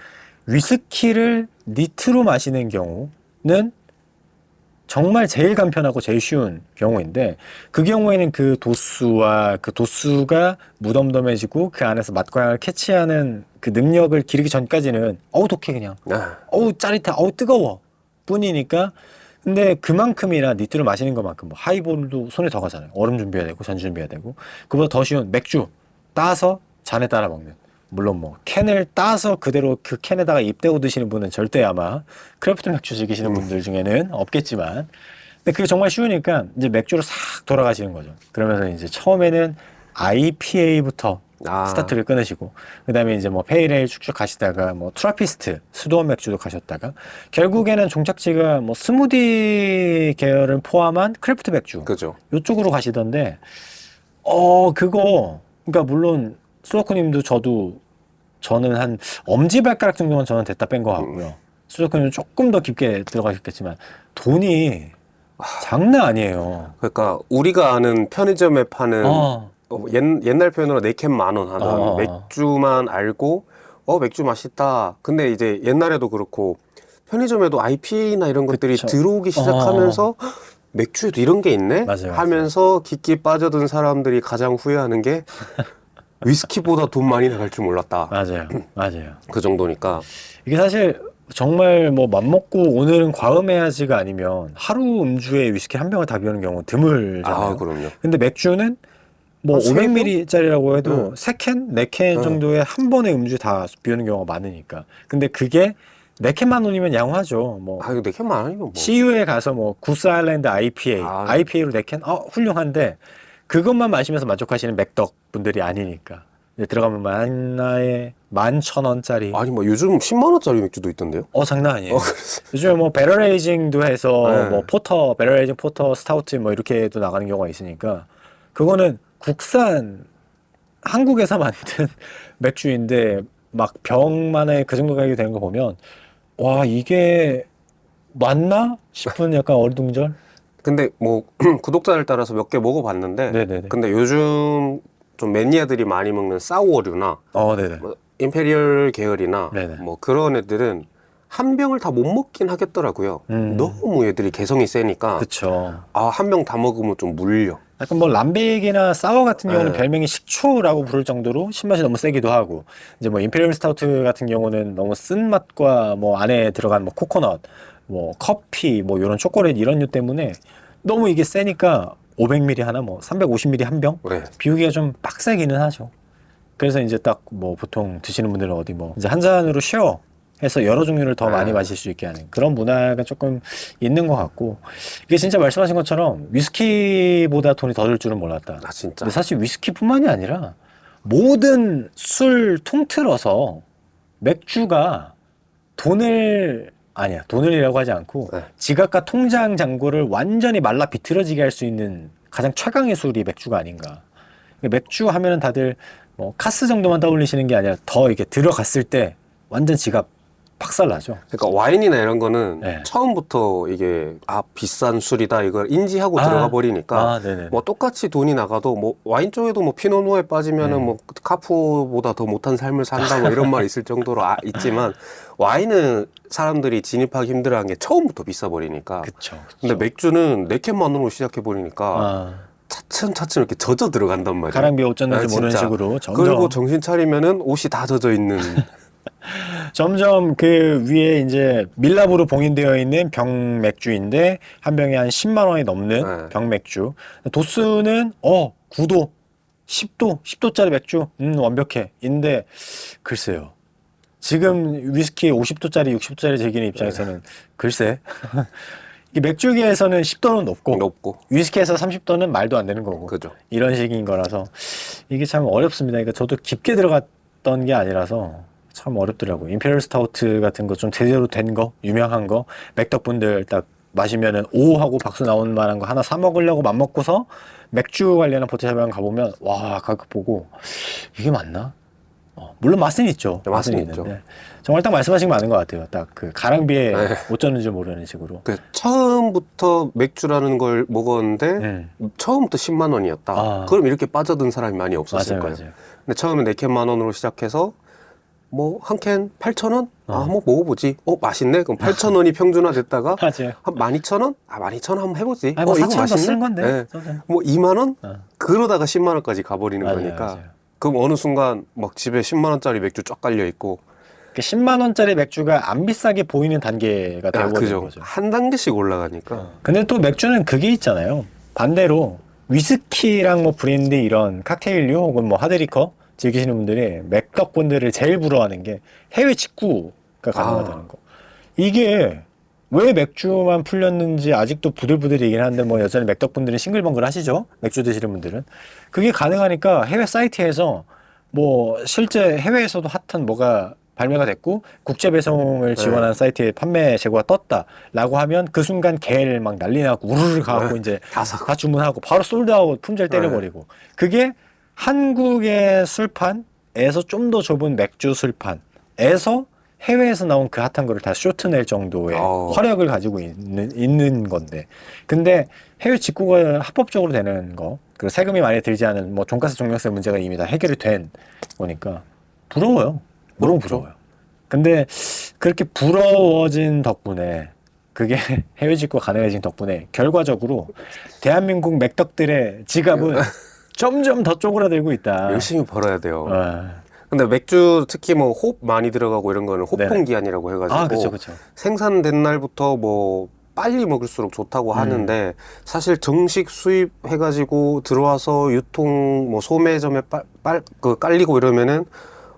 위스키를 니트로 마시는 경우는 정말 제일 간편하고 제일 쉬운 경우인데 그 경우에는 그 도수가 무덤덤해지고 그 안에서 맛과 향을 캐치하는 그 능력을 기르기 전까지는 독해 그냥 짜릿해 뜨거워 뿐이니까 근데 그만큼이나 니트를 마시는 것만큼 뭐 하이볼도 손에 더 가잖아요. 얼음 준비해야 되고 전주 준비해야 되고 그보다 더 쉬운 맥주 따서 잔에 따라 먹는 물론 뭐 캔을 따서 그대로 그 캔에다가 입 대고 드시는 분은 절대 아마 크래프트 맥주 즐기시는 분들 중에는 없겠지만 근데 그게 정말 쉬우니까 이제 맥주로 싹 돌아가시는 거죠. 그러면서 이제 처음에는 IPA부터 스타트를 끊으시고 그다음에 이제 뭐 페일에일 쭉쭉 가시다가 뭐 트라피스트 수도원 맥주도 가셨다가 결국에는 종착지가 뭐 스무디 계열을 포함한 크래프트 맥주 그죠. 이쪽으로 가시던데 그거 그러니까 물론 수덕후님도 저는 한 엄지발가락 정도만 저는 됐다 뺀 거 같고요. 수덕후님은 조금 더 깊게 들어가셨겠지만 돈이 장난 아니에요. 그러니까 우리가 아는 편의점에 파는 옛날 표현으로 4캔 10,000원 하던 맥주만 알고 맥주 맛있다. 근데 이제 옛날에도 그렇고 편의점에도 IPA나 이런 것들이 들어오기 시작하면서 맥주에도 이런 게 있네? 하면서 깊게 빠져든 사람들이 가장 후회하는 게 위스키보다 돈 많이 나갈 줄 몰랐다. 맞아요. 그 정도니까. 이게 사실 정말 뭐 맘먹고 오늘은 과음해야지가 아니면 하루 음주에 위스키 한 병을 다 비우는 경우 드물잖아요. 그럼요. 근데 맥주는 뭐 500ml짜리라고 해도 3캔, 4캔 정도에 한 번에 음주 다 비우는 경우가 많으니까. 근데 그게 4캔만 원이면 양호하죠. 뭐. 이거 4캔 10,000원이면 뭐. CU에 가서 뭐 구스 아일랜드 IPA로 4캔? 훌륭한데 그것만 마시면서 만족하시는 맥덕 분들이 아니니까. 이제 들어가면 하나에 11,000원짜리. 뭐 요즘 10만원짜리 맥주도 있던데요? 장난 아니에요. 요즘에 뭐 배럴 에이징도 해서 뭐 배럴 에이징 포터, 스타우트 뭐 이렇게도 나가는 경우가 있으니까 그거는 국산 한국에서 만든 맥주인데 막 병만에 그 정도 가격이 되는 거 보면 와 이게 맞나 싶은 약간 어리둥절. 근데 뭐 구독자를 따라서 몇 개 먹어봤는데, 네네네. 근데 요즘 좀 매니아들이 많이 먹는 사우어류나 네네. 뭐 임페리얼 계열이나 네네. 뭐 그런 애들은 한 병을 다 못 먹긴 하겠더라고요. 너무 애들이 개성이 세니까 그쵸. 한 병 다 먹으면 좀 물려. 약간 뭐 람베이기나 사워 같은 경우는 네. 별명이 식초라고 부를 정도로 신맛이 너무 세기도 하고, 이제 뭐 임페리얼 스타우트 같은 경우는 너무 쓴 맛과 뭐 안에 들어간 뭐 코코넛, 뭐 커피, 뭐 이런 초콜릿 이런 류 때문에 너무 이게 세니까 500ml 하나 뭐 350ml 한 병 네. 비우기가 좀 빡세기는 하죠. 그래서 이제 딱 뭐 보통 드시는 분들은 어디 뭐 이제 한 잔으로 쉐어 해서 여러 종류를 더 많이 마실 수 있게 하는 그런 문화가 조금 있는 것 같고, 이게 진짜 말씀하신 것처럼 위스키보다 돈이 더 들 줄은 몰랐다. 아 진짜. 근데 사실 위스키뿐만이 아니라 모든 술 통틀어서 맥주가 돈을이라고 하지 않고 네. 지갑과 통장 잔고를 완전히 말라 비틀어지게 할 수 있는 가장 최강의 술이 맥주가 아닌가. 맥주 하면은 다들 뭐 카스 정도만 떠올리시는 게 아니라 더 이렇게 들어갔을 때 완전 지갑 박살나죠. 그러니까 와인이나 이런 거는 네. 처음부터 이게 비싼 술이다 이걸 인지하고 들어가 버리니까 네네. 뭐 똑같이 돈이 나가도 뭐 와인 쪽에도 뭐 피노누에 빠지면은 뭐 카푸보다 더 못한 삶을 산다 뭐 이런 말 있을 정도로 있지만 와인은 사람들이 진입하기 힘들어하는 게 처음부터 비싸 버리니까. 그쵸. 근데 맥주는 4캔만으로 시작해 버리니까 차츰차츰 이렇게 젖어 들어간단 말이야. 가랑비에 옷 젖는지 모르는 진짜. 식으로 점점 그리고 정신 차리면은 옷이 다 젖어 있는. 점점 그 위에 이제 밀랍으로 봉인되어 있는 병 맥주인데 한 병에 한 10만 원이 넘는 네. 병 맥주. 도수는 9도, 10도짜리 맥주. 완벽해. 인데 글쎄요. 지금 위스키 50도짜리, 60도짜리 즐기는 입장에서는 글쎄. 이 맥주계에서는 10도는 높고 높고. 위스키에서 30도는 말도 안 되는 거고. 그죠. 이런 식인 거라서 이게 참 어렵습니다. 그러니까 저도 깊게 들어갔던 게 아니라서 참 어렵더라고요. 임페리얼 스타우트 같은 거 좀 제대로 된 거, 유명한 거, 맥덕분들 딱 마시면은 오 하고 박수 나오는 만한 거 하나 사 먹으려고 맘먹고서 맥주 관련한 포토샵에 가보면 와 가격 보고 이게 맞나? 물론 맛은 있죠. 네, 맛은 있죠. 있는데 정말 딱 말씀하신 게 맞는 것 같아요. 딱 그 가랑비에 네. 옷 젖는 줄 모르는 식으로. 그 처음부터 맥주라는 걸 먹었는데 처음부터 10만 원이었다. 그럼 이렇게 빠져든 사람이 많이 없었을 맞아요, 거예요. 맞아요. 근데 처음에 4캔 만 원으로 시작해서 뭐 한 캔 8,000원? 한번 먹어보지. 맛있네. 그럼 8,000원이 평준화 됐다가 맞아요. 한 12,000원? 12,000원 한번 해보지. 아니, 뭐 이거 4,000원 더 맛있네. 쓰는 건데. 네. 저는. 뭐 2만 원? 어. 그러다가 10만 원까지 가버리는 맞아요, 거니까. 맞아요. 그럼 어느 순간 막 집에 10만 원짜리 맥주 쫙 깔려 있고. 10만 원짜리 맥주가 안 비싸게 보이는 단계가 되어버리는 그죠. 거죠. 한 단계씩 올라가니까. 근데 또 맥주는 그게 있잖아요. 반대로 위스키랑 뭐 브랜디 이런 칵테일류 혹은 뭐 하드리커 즐기시는 분들이 맥덕분들을 제일 부러워하는 게 해외 직구가 가능하다는 거. 이게 왜 맥주만 풀렸는지 아직도 부들부들이긴 한데 뭐 여전히 맥덕분들은 싱글벙글 하시죠. 맥주 드시는 분들은. 그게 가능하니까 해외 사이트에서 뭐 실제 해외에서도 핫한 뭐가 발매가 됐고 국제 배송을 지원한 사이트에 판매 재고가 떴다라고 하면 그 순간 개를 막 난리 나고 우르르 가고 이제 다 주문하고 바로 솔드아웃 품절 때려버리고. 그게 한국의 술판에서 좀 더 좁은 맥주 술판에서 해외에서 나온 그 핫한 거를 다 쇼트낼 정도의 화력을 가지고 있는 건데, 근데 해외 직구가 합법적으로 되는 거, 그리고 세금이 많이 들지 않은 뭐 종가세 종려세 문제가 이미 다 해결이 된 거니까 부러워요. 너무 부러워요. 근데 그렇게 부러워진 덕분에, 그게 해외 직구가 가능해진 덕분에 결과적으로 대한민국 맥덕들의 지갑은 점점 더 쪼그라들고 있다. 열심히 벌어야 돼요. 근데 맥주 특히 뭐 홉 많이 들어가고 이런 거는 호풍기한이라고 해가지고 그쵸. 생산된 날부터 뭐 빨리 먹을수록 좋다고 하는데, 사실 정식 수입해가지고 들어와서 유통 뭐 소매점에 깔리고 이러면은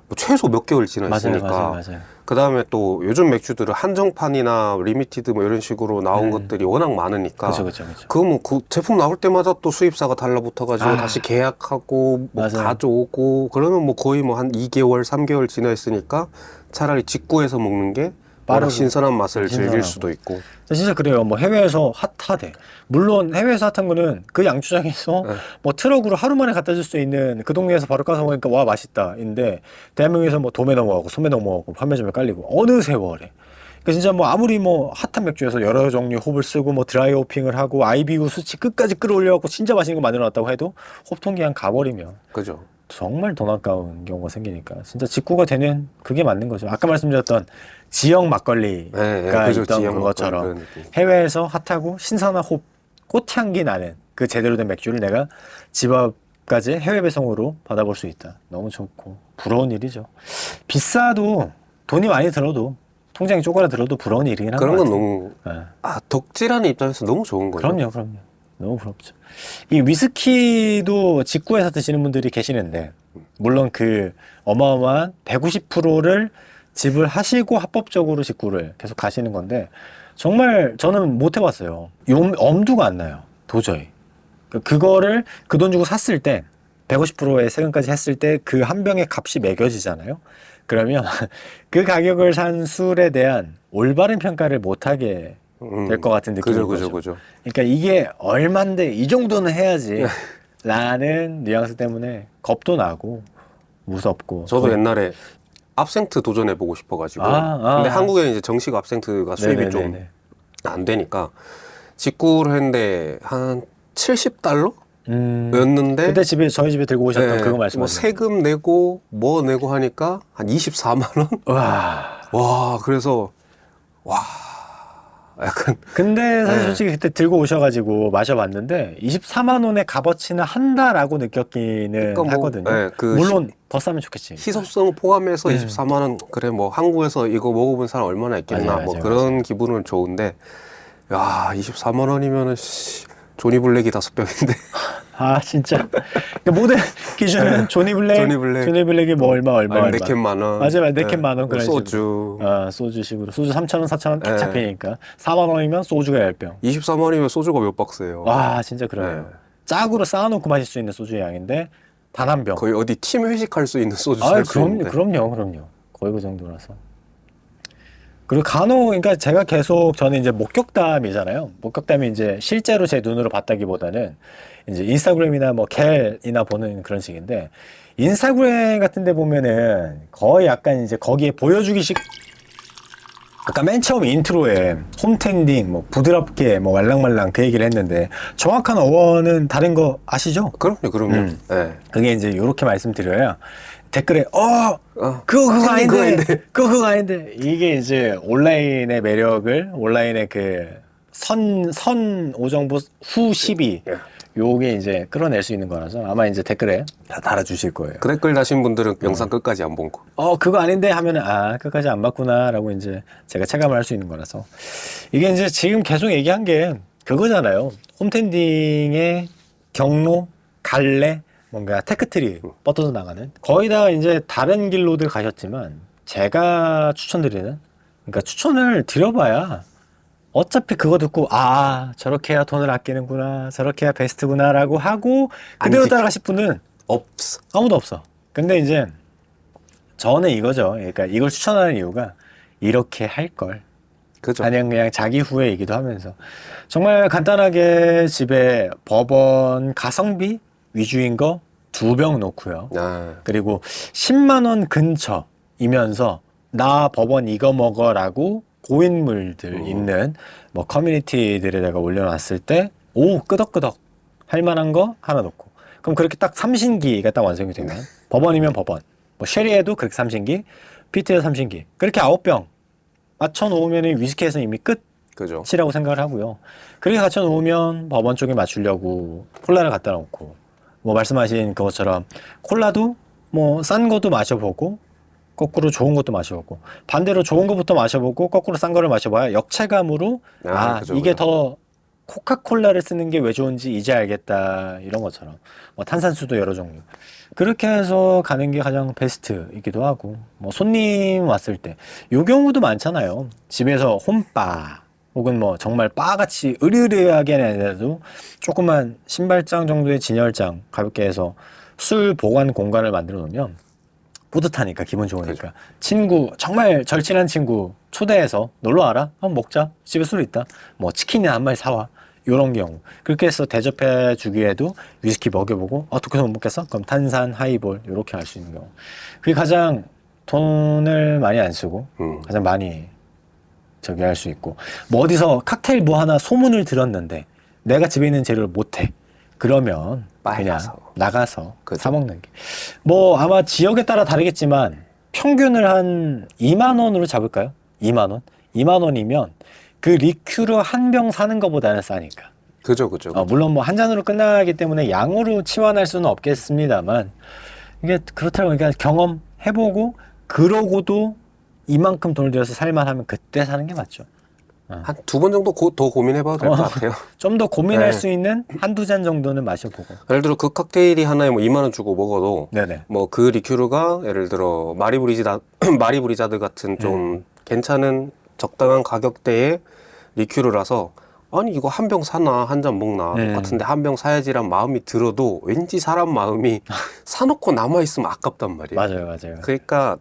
뭐 최소 몇 개월 지나 있으니까. 맞아요. 그 다음에 또 요즘 맥주들은 한정판이나 리미티드 뭐 이런 식으로 나온 것들이 워낙 많으니까. 그쵸. 그거 뭐 그 제품 나올 때마다 또 수입사가 달라붙어가지고 다시 계약하고 뭐 가져오고 그러면 뭐 거의 뭐 한 2개월, 3개월 지나 있으니까 차라리 직구해서 먹는 게 빠르고 신선한 맛을 즐길 수도 있고. 진짜 그래요. 뭐 해외에서 핫하대. 물론 해외에서 핫한 거는 그 양주장에서 뭐 트럭으로 하루 만에 갖다 줄 수 있는, 그 동네에서 바로 가서 먹으니까 와 맛있다 인데, 대한민국에서 뭐 도매 넘어가고 소매 넘어가고 판매점에 깔리고 어느 세월에. 그 진짜 뭐 아무리 뭐 핫한 맥주에서 여러 종류 홉을 쓰고 뭐 드라이 호핑을 하고 IBU 수치 끝까지 끌어올려갖고 진짜 맛있는 거 만들어놨다고 해도 홉통기 그냥 가버리면 그죠. 정말 돈 아까운 경우가 생기니까 진짜 직구가 되는 그게 맞는 거죠. 아까 말씀드렸던 지역 막걸리가 그죠. 있던 지역 그것처럼 그런 느낌. 해외에서 핫하고 신선한 홉 꽃향기 나는 그 제대로 된 맥주를 내가 집 앞까지 해외 배송으로 받아볼 수 있다. 너무 좋고 부러운 일이죠. 비싸도 돈이 많이 들어도 통장이 쪼그라들어도 부러운 일이긴 한 것 그런 같아요. 건 너무 네. 덕질하는 입장에서 너무 좋은 거죠. 그럼요. 너무 부럽죠. 이 위스키도 직구해서 드시는 분들이 계시는데, 물론 그 어마어마한 150%를 지불하시고 합법적으로 직구를 계속 가시는 건데, 정말 저는 못 해봤어요. 엄두가 안 나요. 도저히. 그거를 그 돈 주고 샀을 때, 150%의 세금까지 했을 때 그 한 병의 값이 매겨지잖아요. 그러면 그 가격을 산 술에 대한 올바른 평가를 못하게 될 것 같은 느낌인 거죠. 그죠. 그러니까 이게 얼만데 이 정도는 해야지 라는 뉘앙스 때문에 겁도 나고 무섭고. 저도 옛날에 압생트 도전해보고 싶어가지고. 근데 한국에 이제 정식 압생트가 수입이 좀 안 되니까 직구를 했는데 한 70달러? 였는데 그때 저희 집에 들고 오셨던 그거 말씀하시죠. 뭐 세금 내고 뭐 내고 하니까 한 24만 원? 와, 그래서 와, 약간. 근데 사실 솔직히 그때 들고 오셔가지고 마셔봤는데 24만 원의 값어치는 한다라고 느꼈기는 그러니까 뭐, 하거든요. 물론 더 싸면 좋겠지. 희소성 포함해서 24만 원. 그래 뭐 한국에서 이거 먹어본 사람 얼마나 있겠나. 맞아요. 그런 기분은 좋은데, 야, 24만 원이면은 조니 블랙이 5병인데. 아 진짜 모든 기준은 조니 블랙이 뭐 얼마 네캔 만 원. 맞아요. 네캔 만 원. 그런 소주. 소주식으로 소주 3,000원 4,000원 딱 잡히니까 4만 원이면 소주가 10병. 24만 원이면 소주가 몇 박스예요. 와 진짜 그래요. 짝으로 쌓아놓고 마실 수 있는 소주의 양인데 단 한 병. 거의 어디 팀 회식할 수 있는 소주 살 수 있는데. 그럼요. 거의 그 정도라서. 그리고 간혹, 그러니까 제가 계속, 저는 이제 목격담이잖아요. 목격담이 이제 실제로 제 눈으로 봤다기보다는 이제 인스타그램이나 뭐 갤이나 보는 그런 식인데, 인스타그램 같은 데 보면은 거의 약간 이제 거기에 보여주기식, 아까 맨 처음 인트로에 홈텐딩, 뭐 부드럽게, 뭐 말랑말랑 그 얘기를 했는데, 정확한 어원은 다른 거 아시죠? 그럼요. 네. 그게 이제 요렇게 말씀드려야 댓글에 그거 아닌데 이게 이제 온라인의 매력을 온라인의 그 선 오정부 후 12 요게 이제 끌어낼 수 있는 거라서 아마 이제 댓글에 다 달아주실 거예요. 그 댓글 다신 분들은 영상 끝까지 안 본 거. 그거 아닌데 하면은 끝까지 안 봤구나라고 이제 제가 체감을 할 수 있는 거라서 이게 이제 지금 계속 얘기한 게 그거잖아요. 홈텐딩의 경로 갈래 뭔가 테크트리 뻗어서 나가는 거의 다 이제 다른 길로들 가셨지만 제가 추천드리는 그러니까 추천을 드려봐야 어차피 그거 듣고 저렇게 해야 돈을 아끼는구나 저렇게 해야 베스트구나 라고 하고 그대로 따라가실 분은 없어. 아무도 없어. 근데 이제 저는 이거죠. 그러니까 이걸 추천하는 이유가 이렇게 할걸 그죠. 아니면 그냥 자기 후회이기도 하면서 정말 간단하게 집에 버번 가성비 위주인 거 2병 놓고요. 그리고 10만 원 근처이면서 나 버번 이거 먹어라고 고인물들 있는 뭐 커뮤니티들에다가 올려놨을 때 끄덕끄덕 할 만한 거 하나 놓고 그럼 그렇게 딱 삼신기가 딱 완성이 되면 버번이면 버번 뭐 쉐리에도 그렇게 삼신기 피트에도 삼신기 그렇게 9병 맞춰놓으면 위스키에서는 이미 끝이라고 생각을 하고요. 그렇게 갖춰놓으면 버번 쪽에 맞추려고 콜라를 갖다 놓고 뭐 말씀하신 그것처럼 콜라도 뭐 싼 것도 마셔보고 거꾸로 좋은 것도 마셔보고 반대로 좋은 것부터 마셔보고 거꾸로 싼 거를 마셔봐야 역체감으로 이게 더 코카콜라를 쓰는 게 왜 좋은지 이제 알겠다 이런 것처럼 뭐 탄산수도 여러 종류 그렇게 해서 가는 게 가장 베스트이기도 하고 뭐 손님 왔을 때 요 경우도 많잖아요. 집에서 홈바 혹은 뭐 정말 바같이 으르르하게는 아니라도 조그만 신발장 정도의 진열장 가볍게 해서 술 보관 공간을 만들어 놓으면 뿌듯하니까 기분 좋으니까 친구 정말 절친한 친구 초대해서 놀러 와라 한번 먹자 집에 술 있다 뭐 치킨이나 한 마리 사와 요런 경우 그렇게 해서 대접해 주기에도 위스키 먹여보고 어떻게 못 먹겠어? 그럼 탄산 하이볼 요렇게 할 수 있는 경우 그게 가장 돈을 많이 안 쓰고 가장 많이 저기 할 수 있고 뭐 어디서 칵테일 뭐 하나 소문을 들었는데 내가 집에 있는 재료를 못해. 그러면 바에 그냥 가서. 나가서 그죠. 사 먹는 게. 뭐 아마 지역에 따라 다르겠지만 평균을 한 2만 원으로 잡을까요? 2만 원? 2만 원이면 그 리큐르 한 병 사는 것보다는 싸니까. 그죠. 물론 뭐 한 잔으로 끝나기 때문에 양으로 치환할 수는 없겠습니다만 이게 그렇다고 그러니까 경험해보고 그러고도 이만큼 돈을 들여서 살만하면 그때 사는 게 맞죠. 한 두 번 정도 더 고민해봐도 될 것 같아요. 좀 더 고민할 네. 수 있는 한두 잔 정도는 마셔보고. 예를 들어 그 칵테일이 하나에 뭐 2만 원 주고 먹어도 네네. 뭐 그 리큐르가 예를 들어 마리브리자드 같은 좀 괜찮은 적당한 가격대의 리큐르라서 아니 이거 한 병 사나 한 잔 먹나 똑같은데 한 병 사야지란 마음이 들어도 왠지 사람 마음이 사놓고 남아있으면 아깝단 말이에요. 맞아요. 그러니까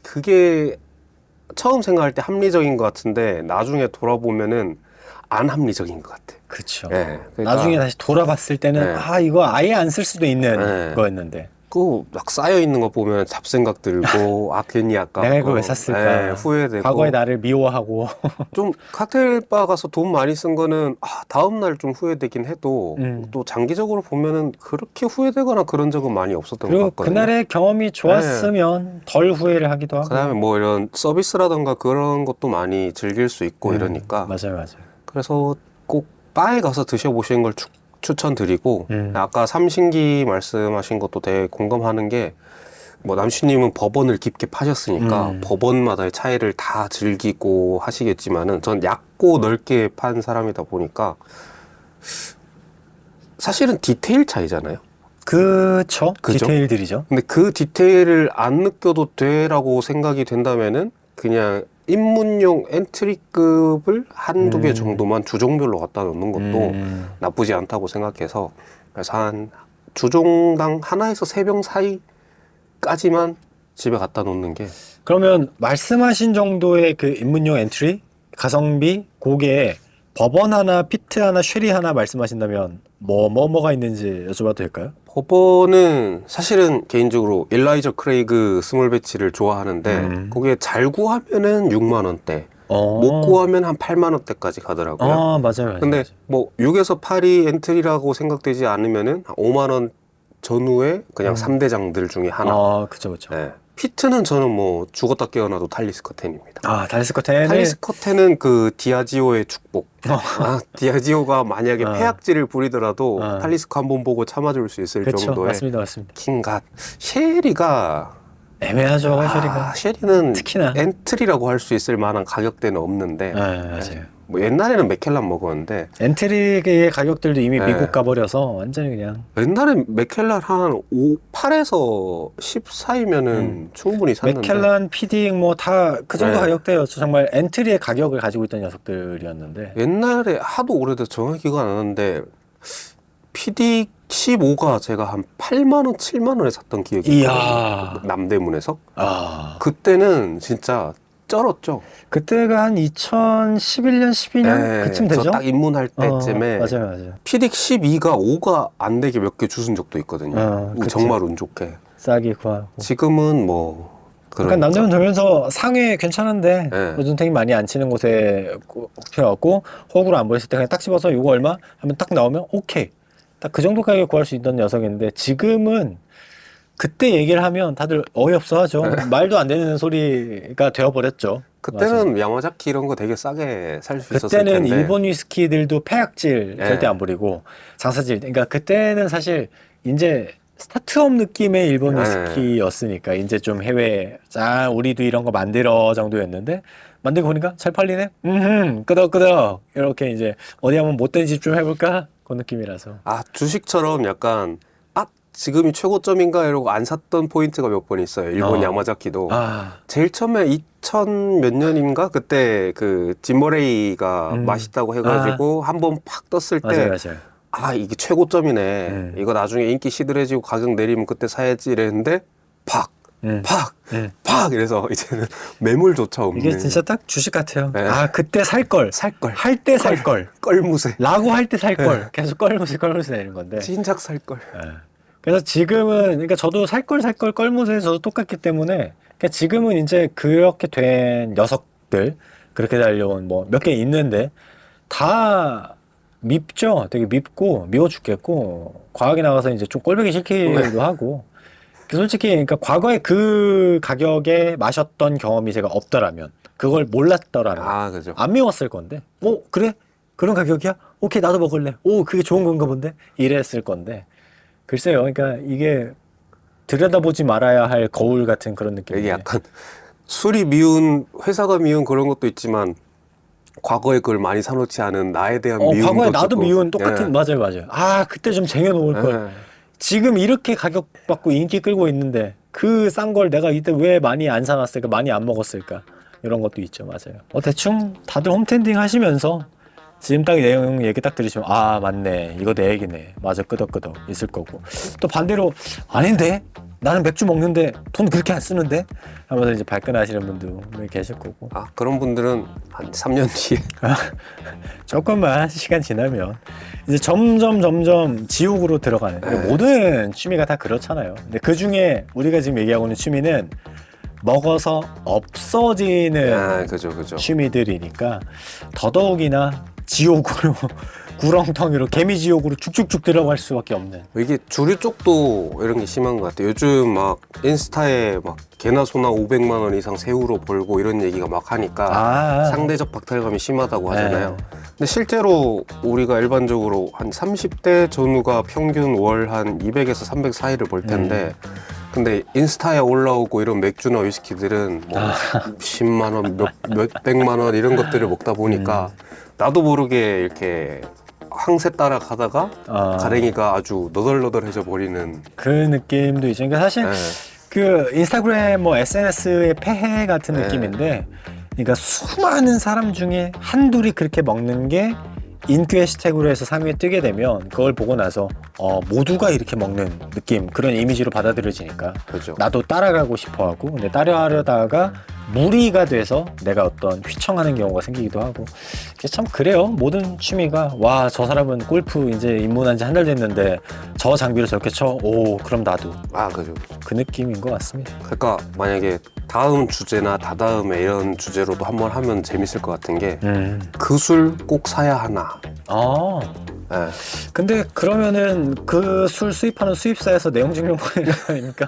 그게 처음 생각할 때 합리적인 것 같은데 나중에 돌아보면은 안 합리적인 것 같아. 그쵸. 네, 그러니까 나중에 다시 돌아봤을 때는 네. 이거 아예 안 쓸 수도 있는 네. 거였는데. 그 막 쌓여 있는 거 보면 잡생각 들고 괜히 아까 내가 이걸 왜 샀을까. 후회되고 과거의 나를 미워하고. 좀 칵테일 바 가서 돈 많이 쓴 거는 다음 날 좀 후회되긴 해도 또 장기적으로 보면은 그렇게 후회되거나 그런 적은 많이 없었던 것 그리고 같거든요. 그날의 경험이 좋았으면 덜 후회를 하기도 하고. 그다음에 뭐 이런 서비스라던가 그런 것도 많이 즐길 수 있고 이러니까 맞아요. 그래서 꼭 바에 가서 드셔보시는 걸 추천드리고 아까 삼신기 말씀하신 것도 되게 공감하는 게 뭐 남씨님은 법원을 깊게 파셨으니까 법원마다의 차이를 다 즐기고 하시겠지만은 전 얕고 넓게 판 사람이다 보니까 사실은 디테일 차이잖아요. 그쵸? 그죠? 디테일들이죠. 근데 그 디테일을 안 느껴도 돼라고 생각이 된다면은 그냥 입문용 엔트리급을 한두 개 정도만 주종별로 갖다 놓는 것도 나쁘지 않다고 생각해서 그래서 한 주종당 하나에서 세 병 사이까지만 집에 갖다 놓는 게 그러면 말씀하신 정도의 그 입문용 엔트리, 가성비, 고게 버번 하나, 피트 하나, 쉐리 하나 말씀하신다면 뭐가 있는지 여쭤봐도 될까요? 버번은 사실은 개인적으로 일라이저 크레이그 스몰 배치를 좋아하는데 그게 잘 구하면은 6만 원대 못 구하면 한 8만 원대까지 가더라고요. 맞아요. 근데 뭐 6에서 8이 엔트리라고 생각되지 않으면은 한 5만 원 전후에 그냥 3대장들 중에 하나. 그쵸. 네. 피트는 저는 뭐 죽었다 깨어나도 탈리스 커텐입니다. 달리스 커텐을 탈리스 커텐은 그 디아지오의 축복. 디아지오가 만약에 폐악질을 부리더라도 탈리스코 한번 보고 참아줄 수 있을 그쵸, 정도의 맞습니다. 킹갓. 쉐리가 애매하죠, 쉐리가. 쉐리는 특히나. 엔트리라고 할 수 있을 만한 가격대는 없는데 맞아요. 뭐 옛날에는 맥켈란 먹었는데 엔트리의 가격들도 이미 네. 미국 가버려서 완전히 그냥 옛날에 맥켈란 한 8에서 10 사이면은 충분히 샀는데 맥켈란, 피딩 뭐 다 그 정도 네. 가격대였죠. 정말 엔트리의 가격을 가지고 있던 녀석들이었는데 옛날에 하도 오래돼서 정확히가 안 나는데 PD 15가 제가 한 8만 원, 7만 원에 샀던 기억이 있거든요. 이야. 남대문에서. 그때는 진짜 쩔었죠. 그때가 한 2011년, 12년 그쯤 되죠? 저 딱 입문할 때쯤에 맞아요. PD 12가 5가 안 되게 몇 개 주순 적도 있거든요. 그치. 정말 운 좋게. 싸게 구하고. 지금은 뭐 그러니까 남대문 돌면서 상해 괜찮은데 네. 노준택이 많이 안 치는 곳에 피어갖고 호구로 안 보였을 때 그냥 딱 집어서 이거 얼마 하면 딱 나오면 오케이. 딱 그 정도 가격에 구할 수 있던 녀석인데 지금은 그때 얘기를 하면 다들 어이없어 하죠. 말도 안 되는 소리가 되어버렸죠. 그때는 야마자키 이런 거 되게 싸게 살 수 있었을 그때는 텐데. 일본 위스키들도 폐악질 네. 절대 안 부리고 장사질. 그러니까 그때는 사실 이제 스타트업 느낌의 일본 네. 위스키였으니까 이제 좀 해외 우리도 이런 거 만들어 정도였는데 만들고 보니까 잘 팔리네. 끄덕끄덕 이렇게 이제 어디 한번 못된 집 좀 해볼까 그 느낌이라서. 주식처럼 약간 지금이 최고점인가 이러고 안 샀던 포인트가 몇 번 있어요. 일본 야마자키도. 제일 처음에 2000 몇 년인가 그때 그 짐머레이가 맛있다고 해가지고 한번 팍 떴을 때 맞아요. 이게 최고점이네. 이거 나중에 인기 시들해지고 가격 내리면 그때 사야지 이랬는데 팍 이래서 이제는 매물조차 없는. 이게 진짜 딱 주식 같아요. 네. 그때 살 걸. 할 때 살 걸. 껄무새. 라고 할 때 살 걸. 계속 껄무새 내는 건데. 진작 살 걸. 그래서 지금은 그러니까 저도 살 걸 껄무새 저도 똑같기 때문에 그러니까 지금은 이제 그렇게 된 녀석들 그렇게 달려온 뭐 몇 개 있는데 다 밉죠. 되게 밉고 미워 죽겠고 과하게 나가서 이제 좀 꼴보기 싫기도 하고. 솔직히 그러니까 과거에 그 가격에 마셨던 경험이 제가 없더라면 그걸 몰랐더라면 아, 그죠. 안 미웠을 건데. 그래? 그런 가격이야? 오케이 나도 먹을래. 그게 좋은 건가 본데? 이랬을 건데. 글쎄요. 그러니까 이게 들여다보지 말아야 할 거울 같은 그런 느낌인데. 이게 약간 술이 미운, 회사가 미운 그런 것도 있지만 과거에 그걸 많이 사놓지 않은 나에 대한 미움도 과거에 나도 있고. 미운 똑같은 예. 맞아요. 그때 좀 쟁여놓을 걸. 예. 지금 이렇게 가격 받고 인기 끌고 있는데 그 싼 걸 내가 이때 왜 많이 안 사놨을까, 많이 안 먹었을까 이런 것도 있죠. 맞아요. 대충 다들 홈텐딩 하시면서 지금 딱 내용 얘기 딱 들으시면 맞네 이거 내 얘기네 맞아 끄덕끄덕 있을 거고 또 반대로 아닌데 나는 맥주 먹는데 돈 그렇게 안 쓰는데 하면서 이제 발끈하시는 분도 계실 거고 그런 분들은 한 3년 뒤에 조금만 시간 지나면 이제 점점 지옥으로 들어가는 모든 취미가 다 그렇잖아요. 근데 그 중에 우리가 지금 얘기하고 있는 취미는 먹어서 없어지는 그죠. 취미들이니까 더더욱이나 지옥으로 구렁텅이로 개미지옥으로 쭉쭉쭉 들어갈 수밖에 없는. 이게 주류 쪽도 이런 게 심한 것 같아요. 요즘 막 인스타에 막 개나 소나 500만 원 이상 세후로 벌고 이런 얘기가 막 하니까 상대적 박탈감이 심하다고 하잖아요. 근데 실제로 우리가 일반적으로 한 30대 전후가 평균 월 한 200에서 300 사이를 벌 텐데 근데 인스타에 올라오고 이런 맥주나 위스키들은 뭐 10만 원, 몇백만 원 이런 것들을 먹다 보니까 나도 모르게 이렇게 항세 따라가다가 가랭이가 아주 너덜너덜해져 버리는 그 느낌도 있죠. 그러니까 사실 그 인스타그램 뭐 SNS의 폐해 같은 느낌인데 그러니까 수많은 사람 중에 한둘이 그렇게 먹는 게 인기 해시태그로 해서 상위에 뜨게 되면 그걸 보고 나서 모두가 이렇게 먹는 느낌 그런 이미지로 받아들여지니까 그죠. 나도 따라가고 싶어하고 근데 따라하려다가 무리가 돼서 내가 어떤 휘청하는 경우가 생기기도 하고 참 그래요. 모든 취미가 저 사람은 골프 이제 입문한 지 한 달 됐는데 저 장비로 저렇게 쳐. 그럼 나도. 그죠. 그 느낌인 것 같습니다. 그러니까 만약에 다음 주제나 다다음에 이런 주제로도 한번 하면 재밌을 것 같은 게 그 술 꼭 사야 하나. 근데 그러면은 그 술 수입하는 수입사에서 내용 증명 보내는 거 아닙니까?